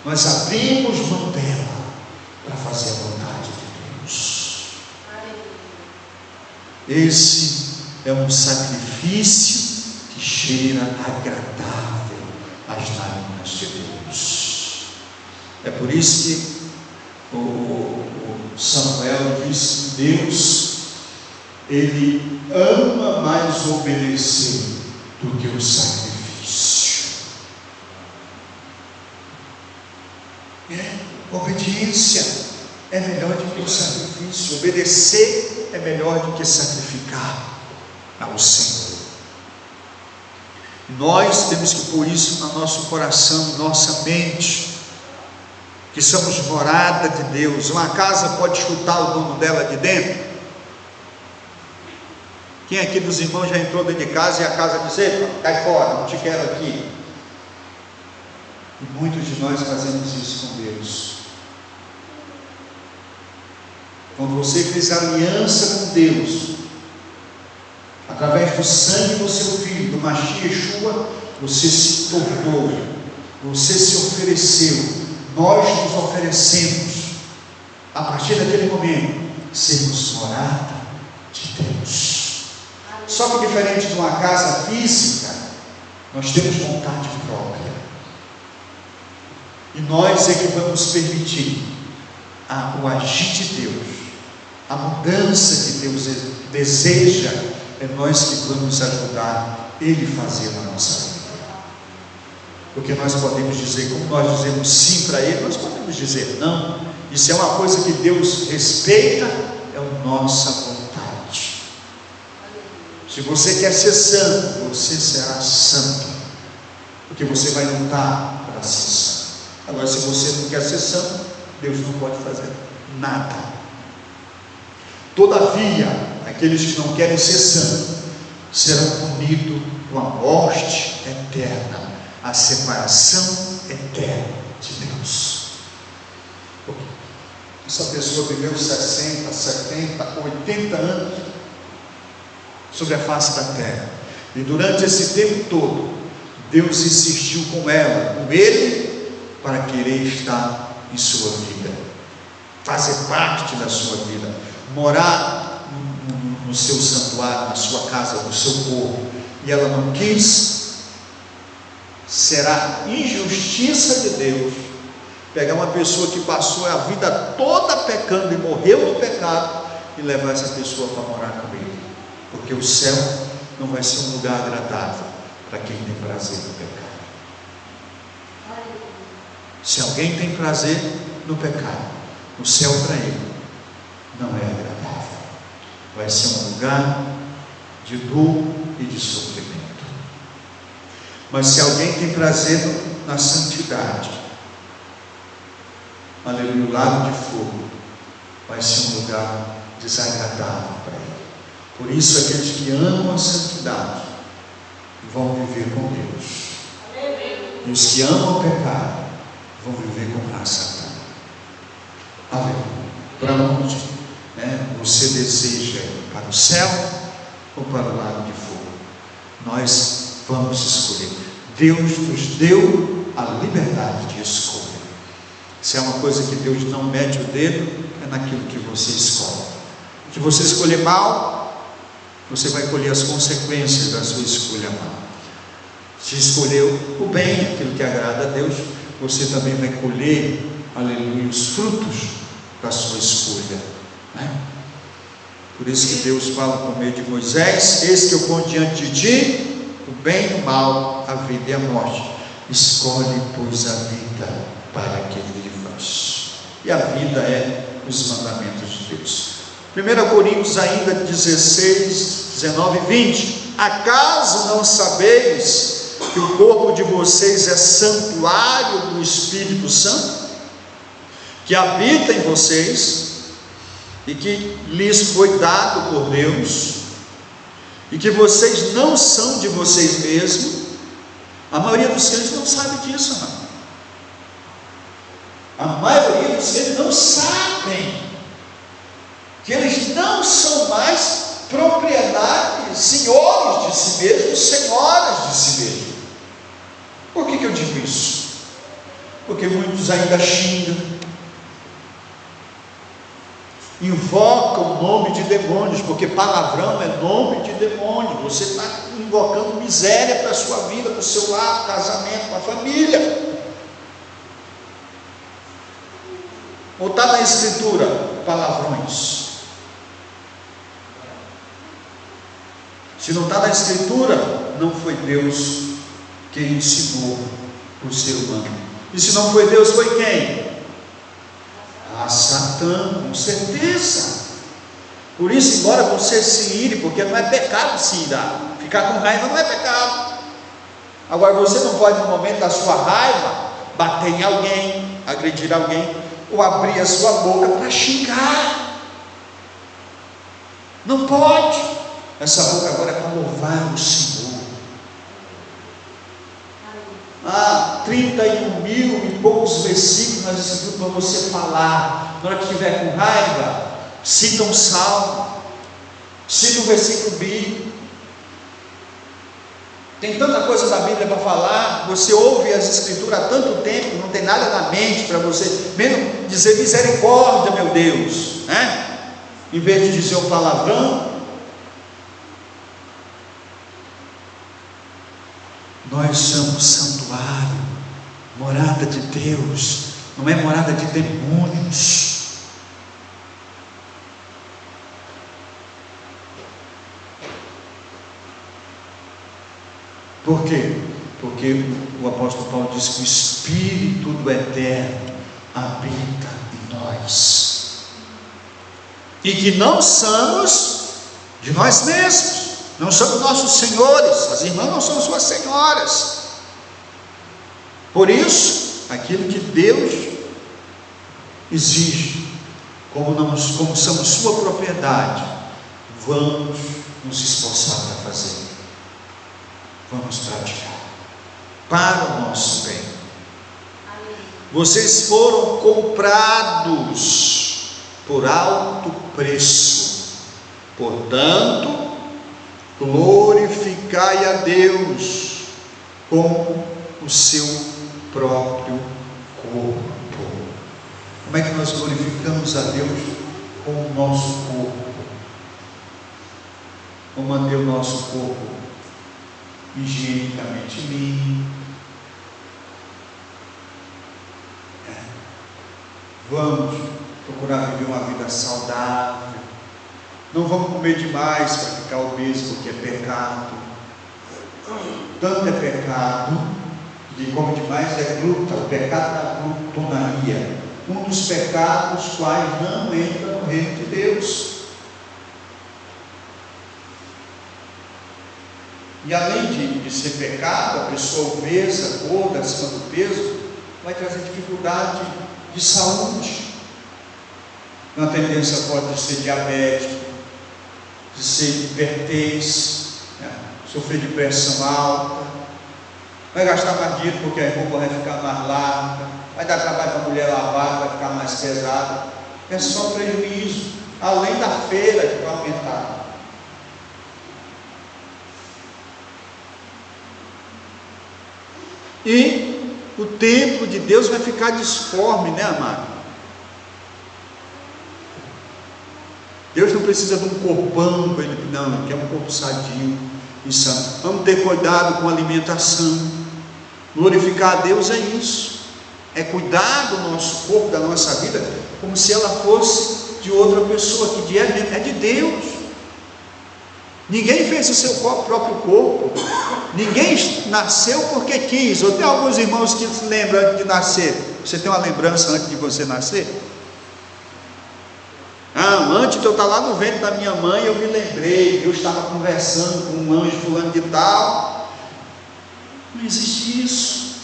nós abrimos mão dela para fazer a vontade de Deus. Esse é um sacrifício que cheira agradável às narinas de Deus. É por isso que o Samuel disse: Deus, ele ama mais obedecer do que o sacrifício. Obediência é melhor do que o sacrifício. Obedecer é melhor do que sacrificar ao Senhor. Nós temos que pôr isso no nosso coração, nossa mente, que somos morada de Deus. Uma casa pode chutar o dono dela de dentro? Quem aqui dos irmãos já entrou dentro de casa e a casa diz: cai fora, não te quero aqui? E muitos de nós fazemos isso com Deus. Quando você fez aliança com Deus, através do sangue do seu filho, do Mashiach Yeshua, você se tornou, você se ofereceu, nós nos oferecemos, a partir daquele momento, sermos morada de Deus. Só que diferente de uma casa física, nós temos vontade própria, e nós é que vamos permitir o agir de Deus, a mudança que Deus deseja. É nós que vamos ajudar Ele a fazer na nossa vida, porque nós podemos dizer, como nós dizemos sim para Ele, nós podemos dizer não. Isso é uma coisa que Deus respeita, é a nossa vontade. Se você quer ser santo, você será santo, porque você vai lutar para ser santo. Agora, se você não quer ser santo, Deus não pode fazer nada. Todavia, aqueles que não querem ser santos serão punidos com a morte eterna, a separação eterna de Deus. Essa pessoa viveu 60, 70, 80 anos sobre a face da terra, e durante esse tempo todo Deus insistiu com ela, com ele, para querer estar em sua vida, fazer parte da sua vida, morar no seu santuário, na sua casa, no seu corpo, e ela não quis. será injustiça de Deus pegar uma pessoa que passou a vida toda pecando e morreu no pecado e levar essa pessoa para morar com Ele, porque o céu não vai ser um lugar agradável para quem tem prazer no pecado. Se alguém tem prazer no pecado, o céu para ele não é agradável, vai ser um lugar de dor e de sofrimento. Mas se alguém tem prazer na santidade, aleluia, o lago de fogo vai ser um lugar desagradável para ele. Por isso aqueles que amam a santidade vão viver com Deus, e os que amam o pecado vão viver com Satã. Aleluia. Para onde você deseja ir? Para o céu ou para o lago de fogo? Nós vamos escolher. Deus nos deu a liberdade de escolha. Se é uma coisa que Deus não mete o dedo, é naquilo que você escolhe. Se você escolher mal, você vai colher as consequências da sua escolha mal. Se escolheu o bem, aquilo que agrada a Deus, você também vai colher, aleluia, os frutos da sua escolha, né? Por isso que Deus fala por meio de Moisés: eis que eu ponho diante de ti o bem e o mal, a vida e a morte. Escolhe, pois, a vida para que vivas. E a vida é os mandamentos de Deus. 1 Coríntios ainda 16, 19 e 20. Acaso não sabeis que o corpo de vocês é santuário do Espírito Santo, que habita em vocês, e que lhes foi dado por Deus, e que vocês não são de vocês mesmos? A maioria dos crentes não sabe disso, não. A maioria dos crentes não sabem que eles não são mais propriedades, senhores de si mesmos, senhoras de si mesmos. Por que eu digo isso? Porque muitos ainda xingam, invocam o nome de demônios, porque palavrão é nome de demônio. Você está invocando miséria para a sua vida, para o seu lar, casamento, para a família. Ou está na escritura palavrões? Se não está na escritura, não foi Deus quem ensinou o ser humano. E se não foi Deus, foi quem? Satã, com certeza. Por isso, embora você se ire, porque não é pecado se irar, ficar com raiva não é pecado. Agora você não pode, no momento da sua raiva, bater em alguém, agredir alguém, ou abrir a sua boca para xingar. Não pode. Essa boca agora é para louvar o Senhor. 31 mil e poucos versículos nas escrituras para você falar. Na hora que estiver com raiva, cita um salmo, cita um versículo bíblico. Tem tanta coisa da Bíblia para falar. Você ouve as escrituras há tanto tempo, não tem nada na mente para você mesmo dizer misericórdia, meu Deus, né? Em vez de dizer um palavrão. Nós somos santuário, morada de Deus, não é morada de demônios. Por quê? Porque o apóstolo Paulo diz que o Espírito do Eterno habita em nós, e que não somos de nós mesmos. Não somos nossos senhores, as irmãs não são suas senhoras. Por isso, aquilo que Deus exige, como somos sua propriedade, vamos nos esforçar para fazer, vamos praticar, para o nosso bem. Vocês foram comprados por alto preço, portanto, glorificai a Deus com o seu próprio corpo. Como é que nós glorificamos a Deus? Com o nosso corpo. Vamos manter o nosso corpo higienicamente limpo, Vamos procurar viver uma vida saudável. Não vamos comer demais para ficar obeso, porque é pecado. Tanto é pecado que come demais é o pecado da glutonaria. Um dos pecados quais não entra no reino de Deus. E além de ser pecado, a pessoa obesa, gorda, acima do peso, vai trazer dificuldade de saúde. Uma tendência pode ser diabético, de ser hipertenso, sofrer de pressão alta, vai gastar mais dinheiro porque a roupa vai ficar mais larga, vai dar trabalho para a mulher lavar, vai ficar mais pesada. É só prejuízo, além da feira que vai aumentar. E o templo de Deus vai ficar disforme, né, amado? Deus não precisa de um corpão, não, ele quer um corpo sadio e santo. Vamos ter cuidado com a alimentação. Glorificar a Deus é isso, é cuidar do nosso corpo, da nossa vida, como se ela fosse de outra pessoa, que é de Deus. Ninguém fez o seu próprio corpo, ninguém nasceu porque quis. Ou tem alguns irmãos que se lembram antes de nascer. Você tem uma lembrança antes de você nascer? Antes de eu estar lá no ventre da minha mãe, eu me lembrei, eu estava conversando com um anjo fulano de tal. Não existe isso.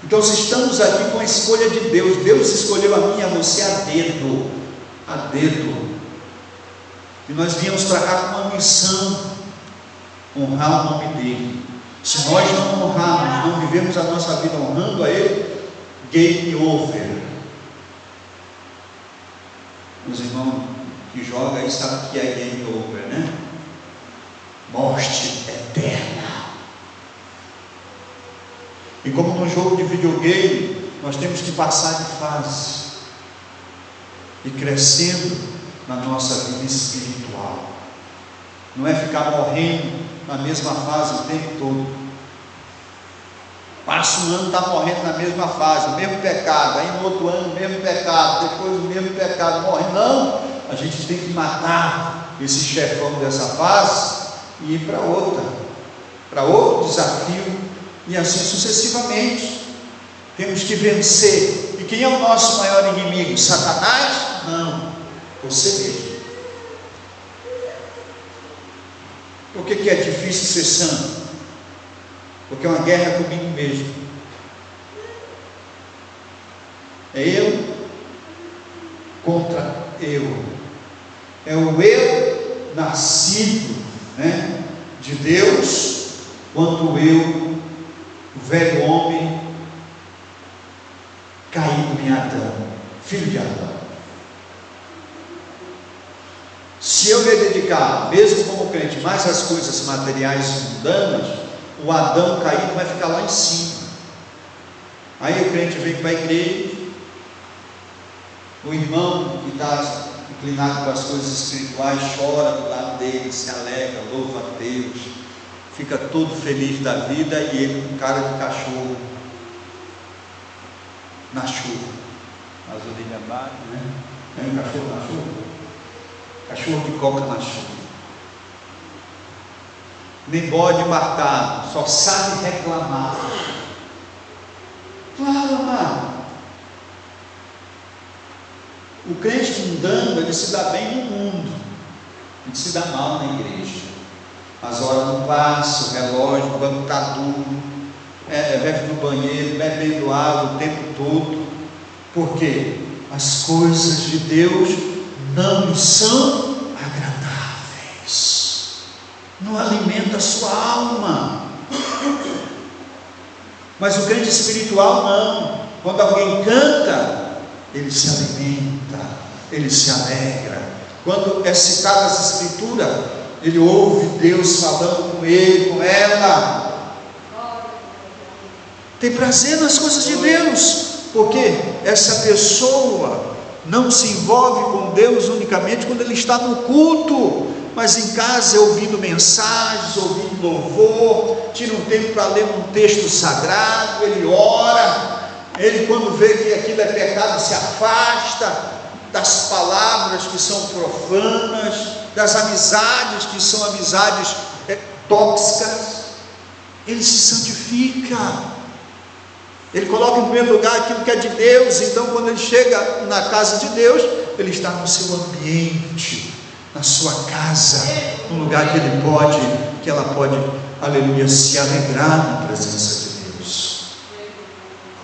Então, se estamos aqui com a escolha de Deus, Deus escolheu a mim e a você a dedo. E nós viemos para cá com uma missão: honrar o nome dele. Se nós não honrarmos, não vivemos a nossa vida honrando a ele, game over. Os irmãos que jogam aí sabem que é game over, né? Morte eterna. E como no jogo de videogame, nós temos que passar de fase e crescendo na nossa vida espiritual. Não é ficar morrendo na mesma fase o tempo todo. Passa um ano, está morrendo na mesma fase, o mesmo pecado, aí no outro ano o mesmo pecado, depois o mesmo pecado, morre. Não, a gente tem que matar esse chefão dessa fase e ir para outro desafio, e assim sucessivamente. Temos que vencer. E quem é o nosso maior inimigo? Satanás? Não, você mesmo. Por que é difícil ser santo? Porque é uma guerra comigo mesmo. É eu contra eu. É o eu nascido, né, de Deus, quanto o eu, o velho homem caído em Adão, filho de Adão. Se eu me dedicar, mesmo como crente, mais às coisas materiais mundanas, o Adão caído vai ficar lá em cima. Aí o crente vem para a igreja, o irmão que está inclinado com as coisas espirituais chora do lado dele, se alegra, louva a Deus, fica todo feliz da vida, e ele com cara de cachorro na chuva, as orelhas baixas, né? É um cachorro na chuva? Cachorro que coca na chuva. Nem bode marcado, só sabe reclamar. Claro, amado. O crente mundano, ele se dá bem no mundo, ele se dá mal na igreja. As horas não passam, o relógio, o banco está duro, bebe no banheiro, bebendo água o tempo todo. Por quê? As coisas de Deus não lhe são agradáveis. Não alimenta a sua alma. Mas o crente espiritual não. Quando alguém canta, ele se alimenta, ele se alegra. Quando é citada as escrituras, ele ouve Deus falando com ele, com ela. Tem prazer nas coisas de Deus, porque essa pessoa não se envolve com Deus unicamente quando ele está no culto, mas em casa ouvindo mensagens, ouvindo louvor, tira um tempo para ler um texto sagrado, ele ora, Ele, quando vê que aquilo é pecado, se afasta das palavras que são profanas, das amizades que são amizades tóxicas. Ele se santifica, ele coloca em primeiro lugar aquilo que é de Deus. Então, quando ele chega na casa de Deus, ele está no seu ambiente, na sua casa, no lugar que ela pode, aleluia, se alegrar na presença de Deus.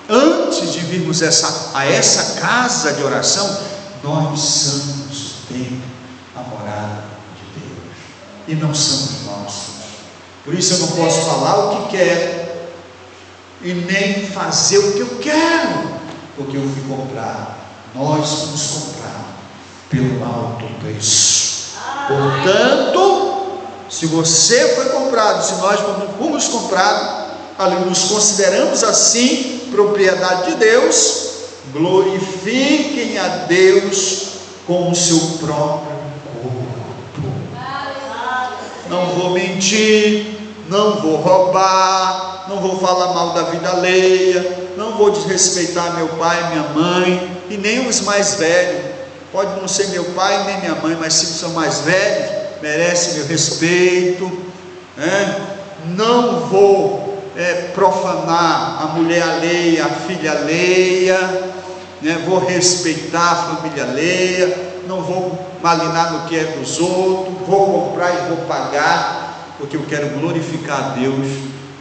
Antes de virmos a essa casa de oração, nós somos o templo, a morada de Deus, e não somos nossos. Por isso eu não posso falar o que quero e nem fazer o que eu quero, porque eu fui comprado. Nós fomos comprados pelo alto preço. Portanto, se você foi comprado, se nós fomos comprados, ali nos consideramos assim propriedade de Deus, glorifiquem a Deus com o seu próprio corpo. Não vou mentir, não vou roubar, não vou falar mal da vida alheia, não vou desrespeitar meu pai, minha mãe, e nem os mais velhos. Pode não ser meu pai nem minha mãe, mas se são mais velhos, merecem meu respeito, né? Não vou profanar a mulher alheia, a filha alheia, né? Vou respeitar a família alheia, não vou malinar no que é dos outros, vou comprar e vou pagar, porque eu quero glorificar a Deus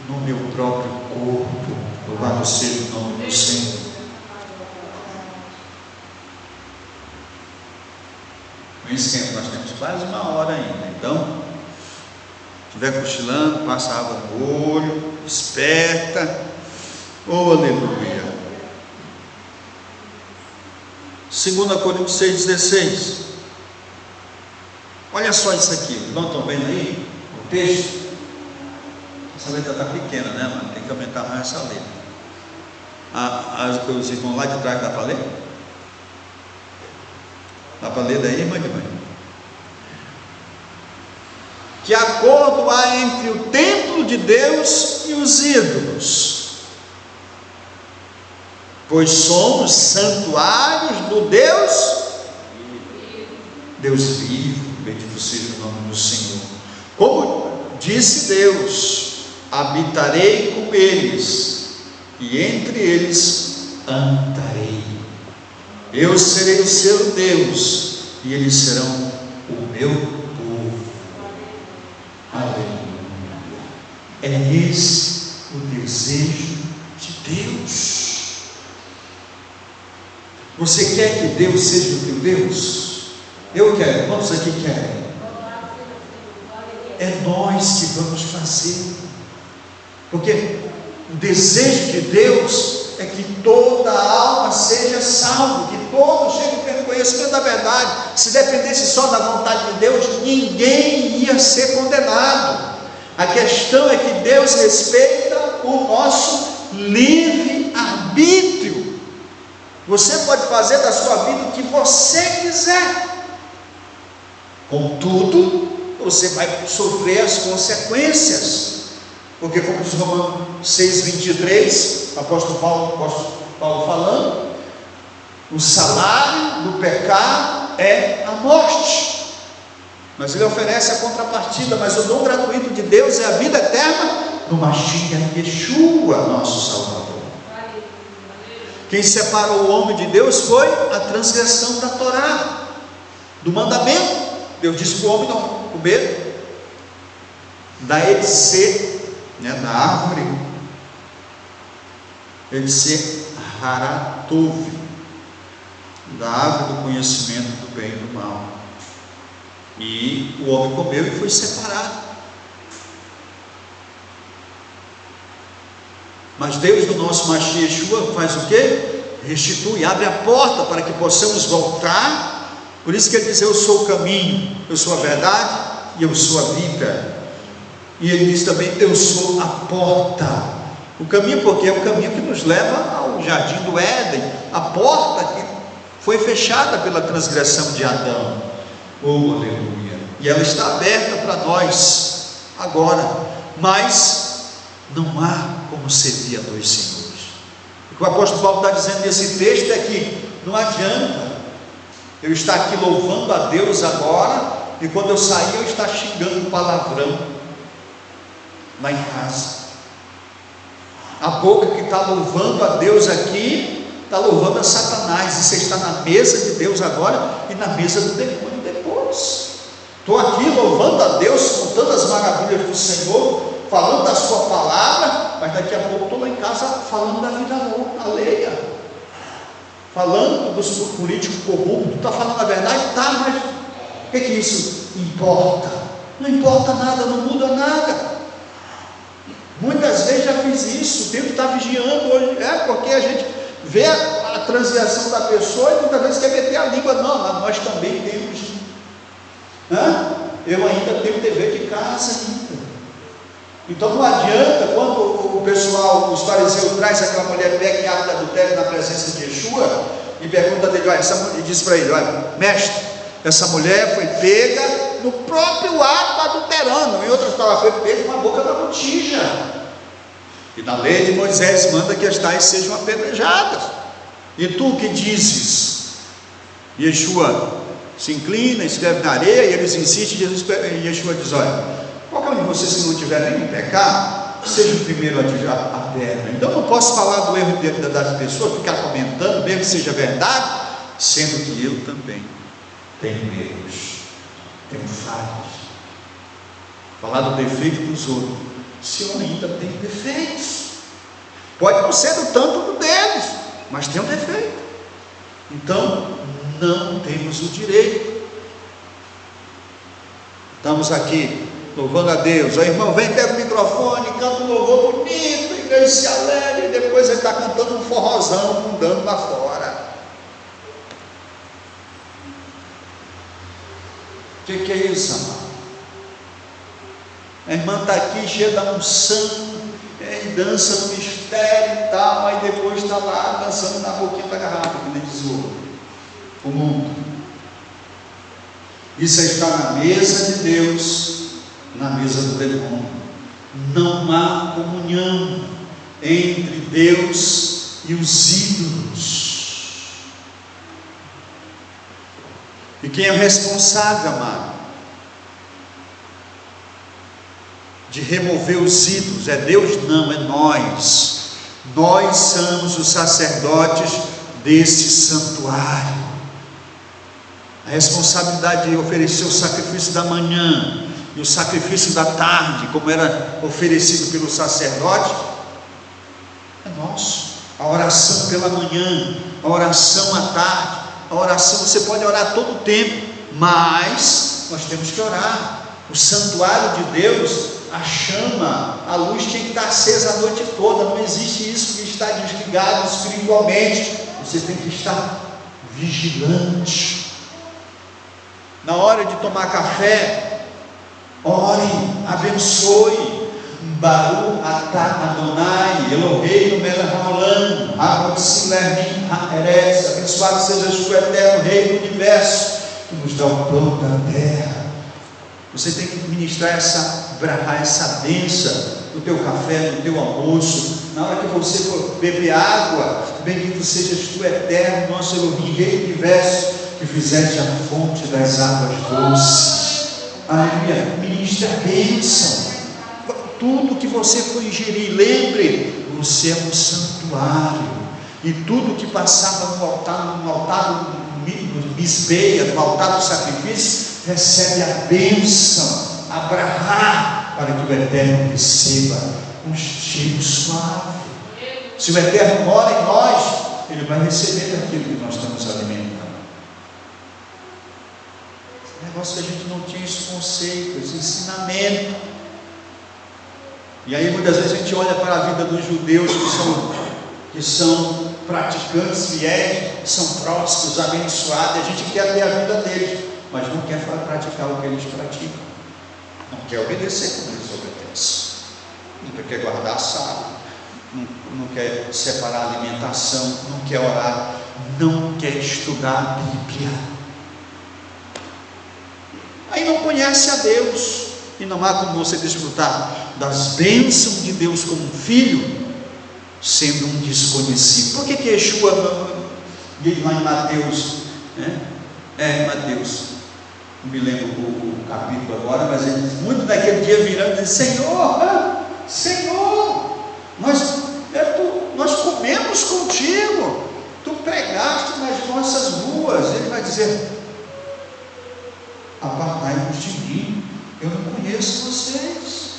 no meu próprio corpo. Louvado seja o nome do Senhor. Com esse tempo nós temos quase uma hora ainda, então, se estiver cochilando, passa água no olho, desperta, oh aleluia. 2 Coríntios 6,16. Olha só isso aqui, não estão vendo aí o texto? Essa letra está pequena, né, mano? Tem que aumentar mais essa letra. Os irmãos lá de trás, dá para ler? Dá para ler daí, irmã de mãe? Que acordo há entre o templo de Deus e os ídolos? Pois somos santuários do Deus vivo, bendito seja o nome do Senhor. Como disse Deus, habitarei com eles, e entre eles andarei. Eu serei o seu Deus, e eles serão o meu povo. Aleluia. É esse o desejo de Deus. Você quer que Deus seja o teu Deus? Eu quero. Quantos aqui querem? É nós que vamos fazer, porque o desejo de Deus é que toda alma seja salva, que todos cheguem pelo conhecimento da verdade. Se dependesse só da vontade de Deus, ninguém ia ser condenado. A questão é que Deus respeita o nosso livre-arbítrio. Você pode fazer da sua vida o que você quiser, contudo, você vai sofrer as consequências, porque como diz Romanos 6,23, apóstolo Paulo falando, o salário do pecado é a morte, mas ele oferece a contrapartida. Mas o dom gratuito de Deus é a vida eterna no Mashiach Yeshua, nosso Salvador. Quem separou o homem de Deus foi a transgressão da Torá, do mandamento. Deus disse para o homem não comer da Edse, né, da árvore Edse Haratov, da árvore do conhecimento do bem e do mal. E o homem comeu e foi separado. Mas Deus, no nosso Mashiach Yeshua, faz o quê? Restitui, abre a porta para que possamos voltar. Por isso que ele diz: eu sou o caminho, eu sou a verdade e eu sou a vida. E ele diz também: eu sou a porta. O caminho, porque é o caminho que nos leva ao jardim do Éden, a porta que foi fechada pela transgressão de Adão. Oh, aleluia! E ela está aberta para nós agora, mas não há como servir a dois senhores. O que o apóstolo Paulo está dizendo nesse texto é que não adianta eu estar aqui louvando a Deus agora, e quando eu sair eu estar xingando palavrão lá em casa. A boca que está louvando a Deus aqui, está louvando a Satanás, e você está na mesa de Deus agora, e na mesa do demônio depois. Estou aqui louvando a Deus, contando as maravilhas do Senhor, falando da sua palavra, mas daqui a pouco estou lá em casa falando da vida alheia, falando dos políticos corruptos. Está falando a verdade? Tá, mas o que isso importa? Não importa nada, não muda nada. Muitas vezes já fiz isso, tenho que estar vigiando hoje, porque a gente vê a transição da pessoa e muitas vezes quer meter a língua. Não, mas nós também temos, eu ainda tenho dever de casa ainda. Então não adianta, quando o pessoal, os fariseus, traz aquela mulher pega em ato de adultério na presença de Yeshua, e pergunta dele, e diz para ele, olha, mestre, essa mulher foi pega no próprio ato adulterando, em outras palavras, foi pega com a boca da botija, e na lei de Moisés manda que as tais sejam apedrejadas. E tu que dizes? Yeshua se inclina, escreve na areia, e eles insistem, e Yeshua diz, olha, qualquer um de vocês que não tiver nenhum pecado, seja o primeiro a tirar a pedra. Então eu não posso falar do erro das pessoas, ficar comentando, mesmo que seja verdade, sendo que eu também tenho erros, tenho falhas. Falar do defeito dos outros, se eu ainda tenho defeitos, pode não ser o tanto do deles, mas tem um defeito. Então não temos o direito. Estamos aqui louvando a Deus. O irmão vem, pega o microfone, canta um louvor bonito, a igreja se alegra, e depois ele está cantando um forrozão, mundando lá fora. O que é isso, amado? A irmã está aqui cheia da unção, e dança no mistério e tal, aí depois está lá dançando na boquinha da garrafa, que nem diz o mundo. Isso é estar na mesa de Deus, na mesa do demônio. Não há comunhão entre Deus e os ídolos. E quem é o responsável, amado, de remover os ídolos? É Deus? Não, é nós. Nós somos os sacerdotes deste santuário. A responsabilidade de oferecer o sacrifício da manhã e o sacrifício da tarde, como era oferecido pelo sacerdote, é nosso. A oração pela manhã, a oração à tarde, a oração, você pode orar todo o tempo, mas nós temos que orar. O santuário de Deus, a chama, a luz tem que estar acesa a noite toda. Não existe isso de estar desligado espiritualmente. Você tem que estar vigilante. Na hora de tomar café, ore, abençoe. Baruch atah Adonai Eloheinu melech haolam harotzim lehem haaretz. Abençoado sejas tu, eterno Rei do universo, que nos dá o pão da terra. Você tem que ministrar essa bênção no teu café, no teu almoço. Na hora que você for beber água, bendito sejas tu, eterno, nosso Elohim, Rei do universo, que fizeste a fonte das águas doces. Aleluia. Ministra a bênção. Tudo que você for ingerir, lembre, você é um santuário, e tudo que passava no altar do misbeia, no altar do sacrifício, recebe a bênção, abrahar, para que o Eterno receba um cheiro suave. Se o Eterno mora em nós, Ele vai receber daquilo que nós estamos alimentando. Esse negócio que a gente não tinha esse conceito, esse ensinamento. E aí muitas vezes a gente olha para a vida dos judeus que são praticantes fiéis, são prósperos, abençoados, e a gente quer ter a vida deles, mas não quer praticar o que eles praticam, não quer obedecer como eles obedecem, não quer guardar sábado, não quer separar a alimentação, não quer orar, não quer estudar a Bíblia, aí não conhece a Deus. E não há como você desfrutar das bênçãos de Deus como um filho, sendo um desconhecido. Por que Yeshua diz lá em Mateus, Mateus, não me lembro o capítulo agora, mas ele diz, muito naquele dia virando e diz, Senhor, nós comemos contigo, tu pregaste nas nossas ruas. Ele vai dizer, apartai-vos de mim, eu não conheço vocês.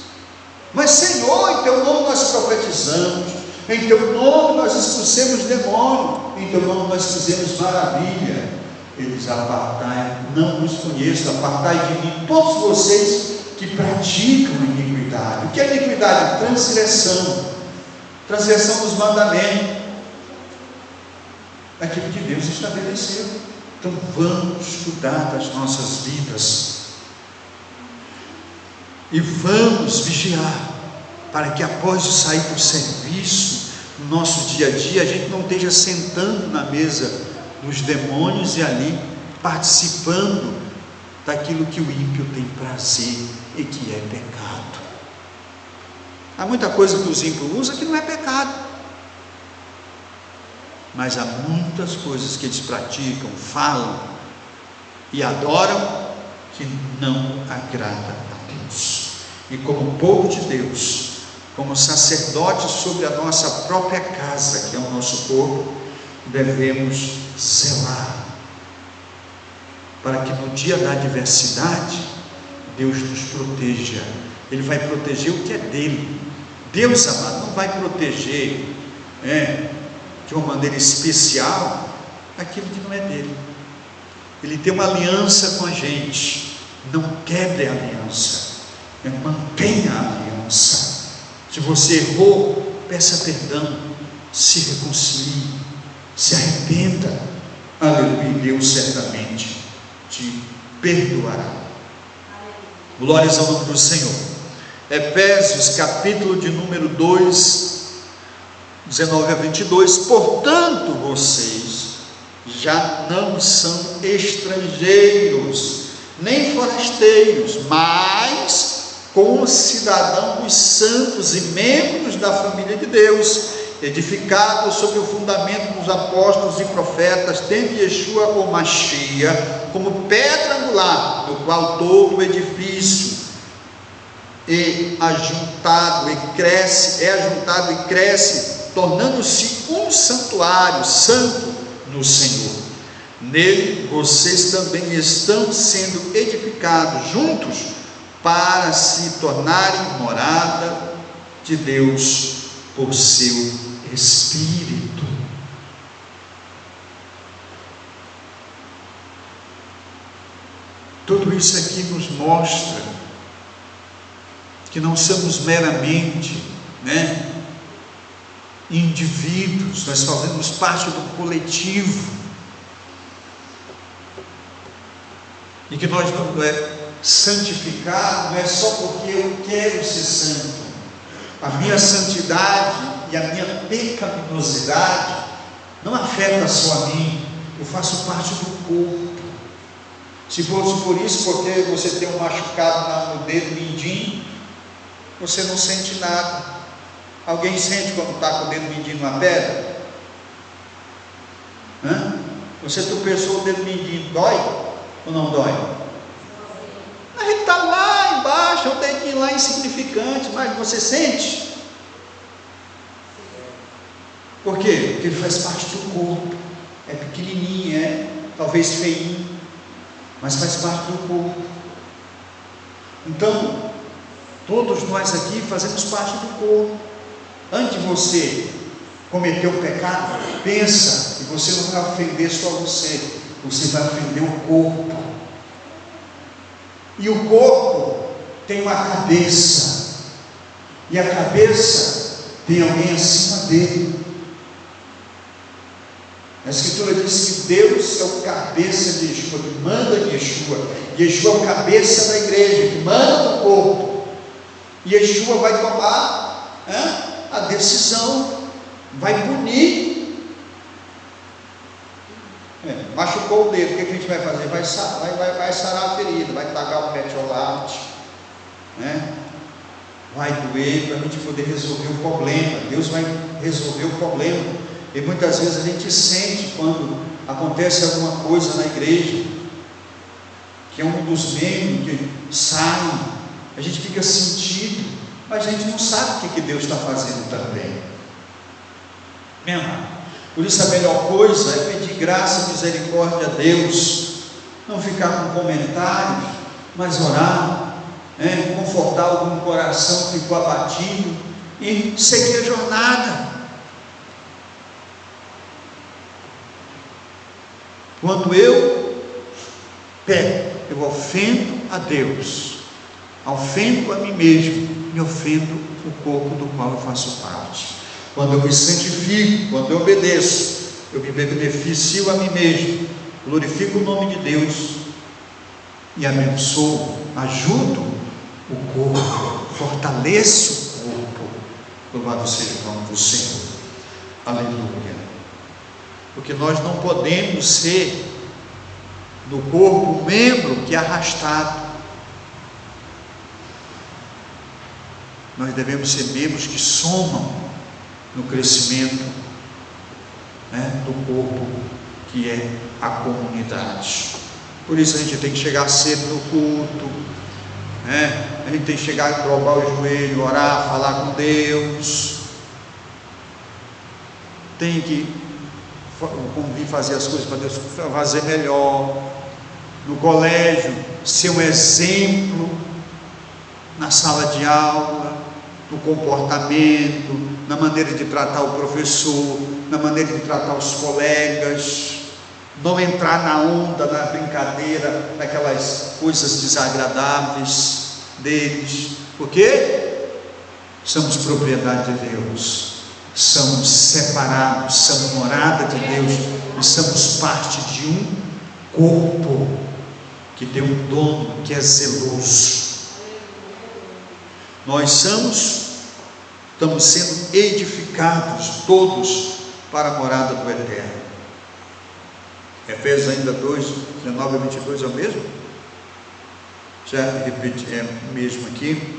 Mas Senhor, em teu nome nós profetizamos, em teu nome nós expulsemos demônio, em teu nome nós fizemos maravilha. Eles, apartai, não os conheço, apartai de mim todos vocês que praticam iniquidade. O que é iniquidade? Transgressão dos mandamentos, aquilo que Deus estabeleceu. Então vamos cuidar das nossas vidas e vamos vigiar, para que após sair do serviço, no nosso dia a dia, a gente não esteja sentando na mesa dos demônios e ali participando daquilo que o ímpio tem prazer e que é pecado. Há muita coisa que os ímpios usam que não é pecado, mas há muitas coisas que eles praticam, falam e adoram que não agrada a Deus. E como povo de Deus, como sacerdotes sobre a nossa própria casa, que é o nosso corpo, devemos zelar para que no dia da adversidade Deus nos proteja. Ele vai proteger o que é dele. Deus, amado, não vai proteger de uma maneira especial aquilo que não é dele. Ele tem uma aliança com a gente. Não quebre a aliança, mantenha a aliança. Se você errou, peça perdão, se reconcilie, se arrependa. Aleluia, e Deus certamente te perdoará. Glórias ao nome do Senhor. Efésios capítulo de número 2, 19 a 22. Portanto, vocês já não são estrangeiros, nem forasteiros, mas concidadãos dos santos e membros da família de Deus, edificados sobre o fundamento dos apóstolos e profetas, tendo Yeshua ou Mashiach como pedra angular, no qual todo o edifício é ajuntado e cresce, tornando-se um santuário santo no Senhor. Nele vocês também estão sendo edificados juntos para se tornarem morada de Deus por seu Espírito. Tudo isso aqui nos mostra que não somos meramente indivíduos, nós fazemos parte do coletivo, e que nós não santificar não é só porque eu quero ser santo. A minha santidade e a minha pecaminosidade não afeta só a mim, eu faço parte do corpo. Se fosse por isso, porque você tem um machucado no dedo mindinho, você não sente nada. Alguém sente quando está com o dedo mindinho numa pedra? Você tropeçou o dedo mindinho, dói ou não dói? A gente está lá embaixo, o dedinho lá insignificante, mas você sente? Por quê? Porque ele faz parte do corpo, é pequenininho, talvez feinho, mas faz parte do corpo. Então, todos nós aqui fazemos parte do corpo. Antes de você cometer um pecado, pensa que você não vai ofender só você vai ofender o corpo. E o corpo tem uma cabeça, e a cabeça tem alguém acima dele. A Escritura diz que Deus é o cabeça de Yeshua, que manda em Yeshua. Yeshua é o cabeça da igreja, que manda no corpo. E Yeshua vai tomar a decisão, vai punir. Machucou o dedo, o que a gente vai fazer? Vai sarar a ferida, vai tacar o metiolate, vai doer para a gente poder resolver o problema. Deus vai resolver o problema. E muitas vezes a gente sente quando acontece alguma coisa na igreja, que é um dos membros que sai, a gente fica sentido, mas a gente não sabe o que Deus está fazendo também. Meu amado, por isso a melhor coisa é pedir graça e misericórdia a Deus, não ficar com comentários, mas orar, confortar algum coração que ficou abatido e seguir a jornada. Quando eu peco, eu ofendo a Deus, ofendo a mim mesmo e ofendo o corpo do qual eu faço parte. Quando eu me santifico, quando eu obedeço, eu me beneficio a mim mesmo, glorifico o nome de Deus e abençoo, ajudo o corpo, fortaleço o corpo. Louvado seja o nome do Senhor. Aleluia. Porque nós não podemos ser no corpo um membro que é arrastado. Nós devemos ser membros que somam no crescimento, do corpo que é a comunidade. Por isso a gente tem que chegar cedo no culto, a gente tem que chegar, dobrar o joelho, orar, falar com Deus, tem que convir fazer as coisas para Deus fazer melhor. No colégio, ser um exemplo na sala de aula, no comportamento, na maneira de tratar o professor, na maneira de tratar os colegas, não entrar na onda, na brincadeira, naquelas coisas desagradáveis deles, porque somos propriedade de Deus, somos separados, somos morada de Deus e somos parte de um corpo que tem um dono que é zeloso. Nós estamos sendo edificados todos para a morada do Eterno. Efésios ainda 2, 19 a 22 é o mesmo? Já repeti, é o mesmo aqui.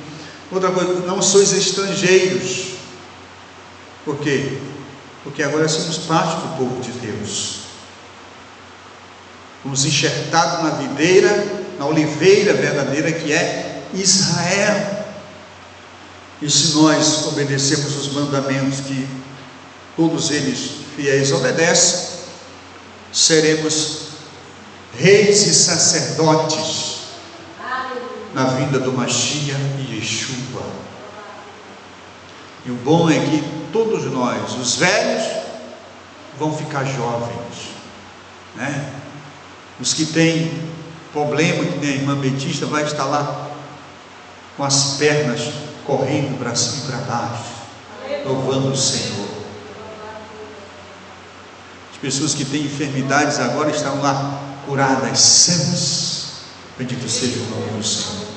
Outra coisa, não sois estrangeiros. Por quê? Porque agora somos parte do povo de Deus. Fomos enxertados na videira, na oliveira verdadeira que é Israel. E se nós obedecermos os mandamentos que todos eles fiéis obedecem, seremos reis e sacerdotes na vinda do Mashiach e Yeshua. E o bom é que todos nós, os velhos, vão ficar jovens, Os que têm problema, que nem a irmã Betista, vai estar lá com as pernas correndo para cima e para baixo, louvando o Senhor. As pessoas que têm enfermidades agora estão lá curadas, sãs. Bendito seja o nome do Senhor.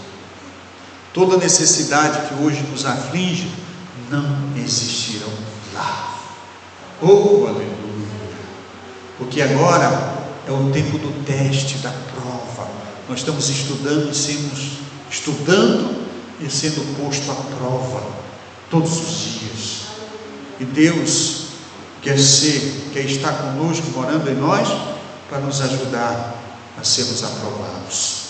Toda necessidade que hoje nos aflige não existirão lá. Oh, aleluia! Porque agora é o tempo do teste, da prova. Nós estamos estudando e sendo posto à prova todos os dias. E Deus quer estar conosco, morando em nós, para nos ajudar a sermos aprovados.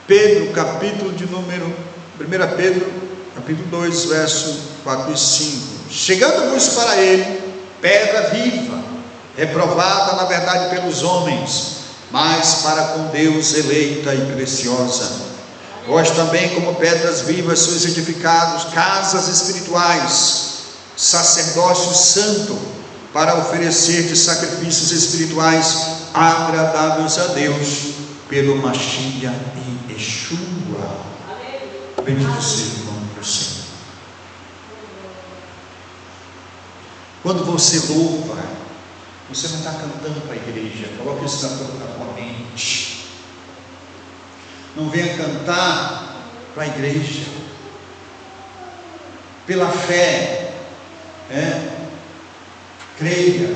Pedro, capítulo de número 1 Pedro, capítulo 2, verso 4 e 5. Chegando-vos para ele, pedra viva, reprovada na verdade pelos homens, mas para com Deus eleita e preciosa. Vós também, como pedras vivas, sois edificados casas espirituais, sacerdócio santo, para oferecer de sacrifícios espirituais agradáveis a Deus, pelo Mashiach e Yeshua. Bendito seja o nome do Senhor. Quando você louva, você não está cantando para a igreja. Coloque isso na tua mente. Não venha cantar para a igreja. Pela fé, creia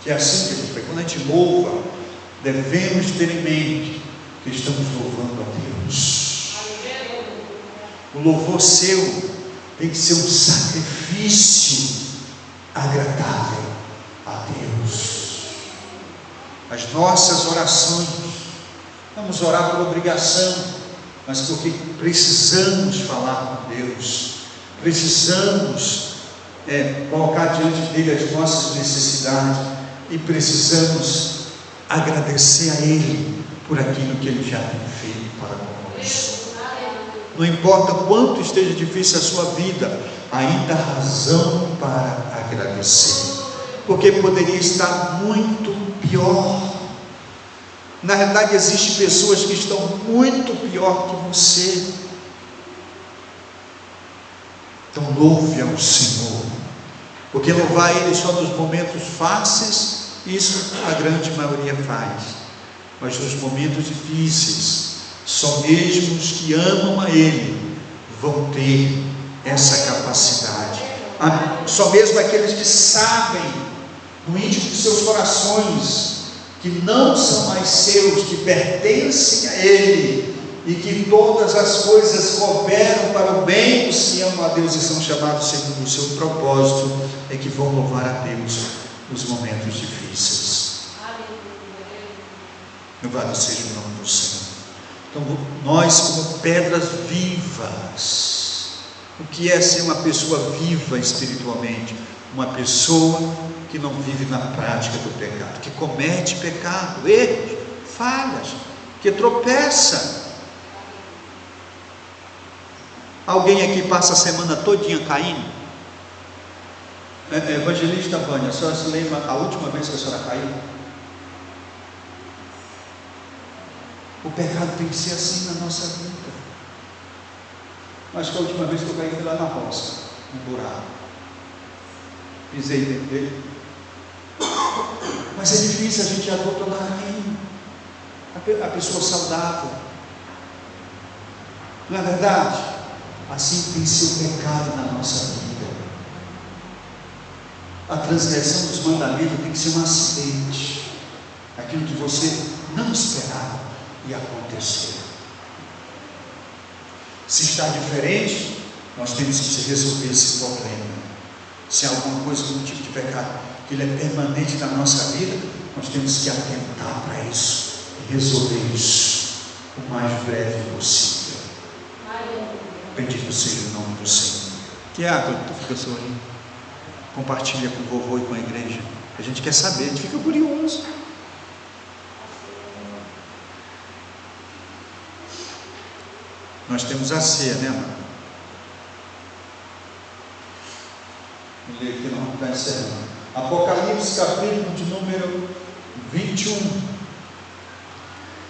que é assim que a gente faz. Quando a gente louva, devemos ter em mente que estamos louvando a Deus. O louvor seu tem que ser um sacrifício agradável a Deus. As nossas orações, vamos orar por obrigação, mas porque precisamos falar com Deus, precisamos colocar diante dele as nossas necessidades e precisamos agradecer a Ele por aquilo que Ele já tem feito para conosco. Não importa quanto esteja difícil a sua vida, ainda há razão para agradecer, porque poderia estar muito pior. Na realidade, existem pessoas que estão muito pior que você. Então louve ao Senhor, porque louvar Ele só nos momentos fáceis, isso a grande maioria faz, mas nos momentos difíceis, só mesmo os que amam a Ele vão ter essa capacidade. Só mesmo aqueles que sabem no íntimo de seus corações que não são mais seus, que pertencem a Ele e que todas as coisas cooperam para o bem dos que amam a Deus e são chamados segundo o seu propósito, é que vão louvar a Deus nos momentos difíceis. Louvado seja o nome do Senhor. Então, nós como pedras vivas, o que é ser uma pessoa viva espiritualmente? Uma pessoa que não vive na prática do pecado, que comete pecado, erros, falhas, que tropeça. Alguém aqui passa a semana todinha caindo? Evangelista Vânia, a senhora se lembra a última vez que a senhora caiu? O pecado tem que ser assim na nossa vida. Acho que a última vez que eu caí foi lá na roça, no buraco. Pisei dentro dele. Mas é difícil, a gente é adulto lá caindo. A pessoa saudável. Não é verdade? Assim tem que ser o pecado na nossa vida. A transgressão dos mandamentos tem que ser um acidente. Aquilo que você não esperava e aconteceu. Se está diferente, nós temos que resolver esse problema. Se há alguma coisa, algum tipo de pecado, que ele é permanente na nossa vida, nós temos que atentar para isso e resolver isso o mais breve possível. Bendito seja o nome do Senhor. Tiago, tu fica sorrindo. Compartilha com o vovô e com a igreja. A gente quer saber, a gente fica curioso. Nós temos a ceia, né, mano? Vou ler aqui, não está encerrando. Apocalipse, capítulo de número 21.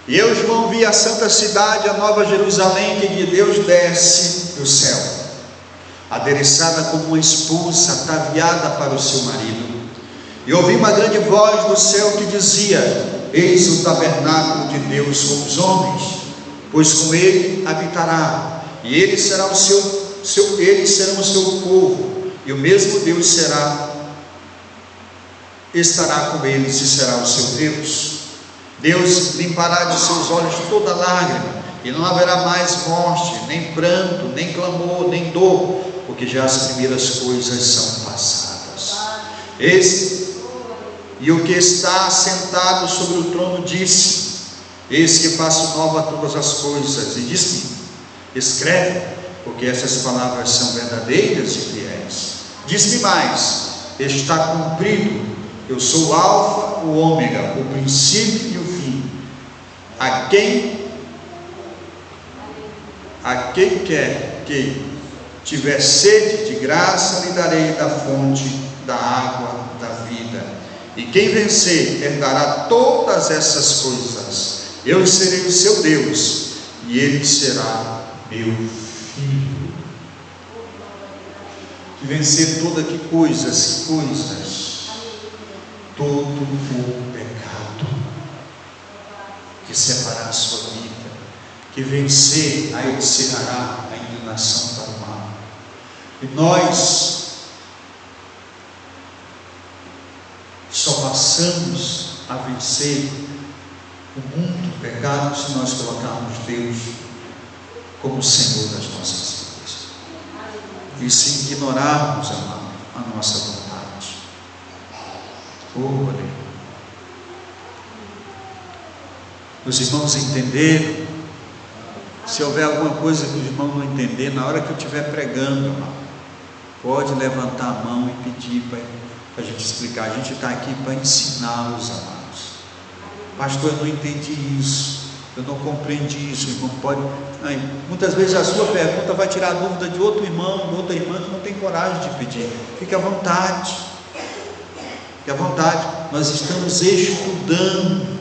E eu, João, vi a santa cidade, a nova Jerusalém, que de Deus desce do céu, adereçada como uma esposa ataviada para o seu marido. E ouvi uma grande voz do céu que dizia: eis o tabernáculo de Deus com os homens, pois com ele habitará, e eles serão o seu povo, e o mesmo Deus estará com eles e será o seu Deus. Deus limpará de seus olhos toda lágrima, e não haverá mais morte, nem pranto, nem clamor, nem dor, porque já as primeiras coisas são passadas. E o que está sentado sobre o trono disse: eis que faço nova todas as coisas. E disse-me: escreve, porque essas palavras são verdadeiras e fiéis. Disse-me mais: está cumprido. Eu sou o Alfa, o Ômega, o princípio e o fim. A quem quer que tiver sede de graça, lhe darei da fonte da água da vida. E quem vencer herdará todas essas coisas. Eu serei o seu Deus, e ele será meu filho. Que vencer toda que coisas, todo o pecado que separar a sua vida, que vencer, aí encerrará a inclinação para o mal. E nós só passamos a vencer o mundo, o pecado, se nós colocarmos Deus como Senhor das nossas vidas. E se ignorarmos, amado, a nossa vontade. Oh, aleluia. Os irmãos entenderam? Se houver alguma coisa que os irmãos não entenderem, na hora que eu estiver pregando, amado, pode levantar a mão e pedir para a gente explicar. A gente está aqui para ensiná-los, amados. Pastor, eu não entendi isso, eu não compreendi isso. Irmão, pode. Muitas vezes a sua pergunta vai tirar a dúvida de outro irmão, de outra irmã que não tem coragem de pedir. Fique à vontade. Fique à vontade. Nós estamos estudando.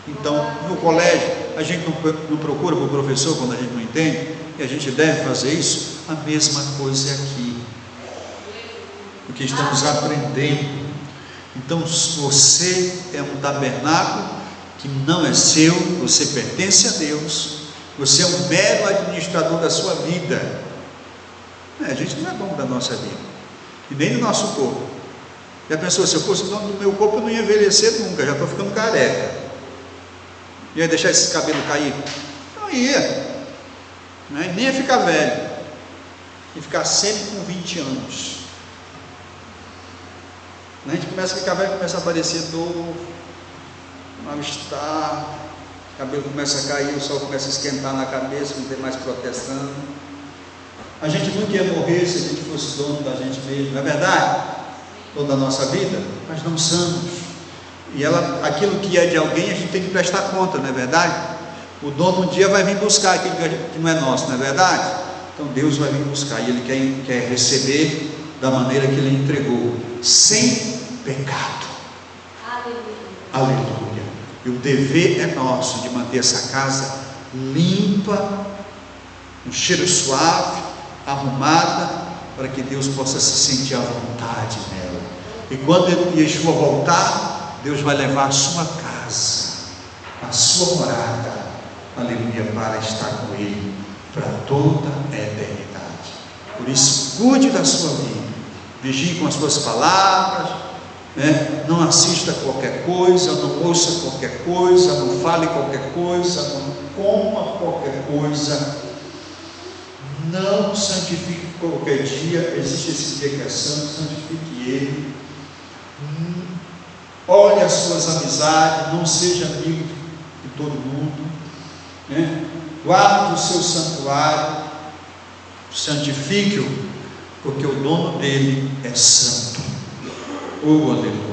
Então, no colégio, a gente não procura para o professor quando a gente não entende, e a gente deve fazer isso. A mesma coisa é aqui, porque estamos aprendendo. Então, você é um tabernáculo que não é seu, você pertence a Deus, você é um mero administrador da sua vida. A gente não é dono da nossa vida, e nem do nosso corpo. Já pensou, se eu fosse dono do meu corpo, eu não ia envelhecer nunca, já estou ficando careca. Ia deixar esse cabelo cair? Não ia, né? Nem ia ficar velho, ia ficar sempre com 20 anos. A gente começa a ficar velho, começa a aparecer dor, mal-estar, o cabelo começa a cair, o sol começa a esquentar na cabeça, não tem mais proteção. A gente nunca ia morrer se a gente fosse dono da gente mesmo, não é verdade? Dono da nossa vida, mas não somos. E aquilo que é de alguém, a gente tem que prestar conta, não é verdade? O dono um dia vai vir buscar aquilo que não é nosso, não é verdade? Então Deus vai vir buscar, e Ele quer receber da maneira que Ele entregou, sem pecado. Aleluia. E o dever é nosso de manter essa casa limpa, um cheiro suave, arrumada, para que Deus possa se sentir à vontade nela. E quando Yeshua voltar, Deus vai levar a sua casa, a sua morada, aleluia, para estar com Ele para toda a eternidade. Por isso, cuide da sua vida, vigie com as suas palavras, né? Não assista qualquer coisa, não ouça qualquer coisa, não fale qualquer coisa, não coma qualquer coisa, não santifique qualquer dia. Existe esse dia que é santo, santifique ele. Olhe as suas amizades, não seja amigo de todo mundo, né? Guarde o seu santuário, santifique-o, porque o dono dele é santo. Oh, aleluia.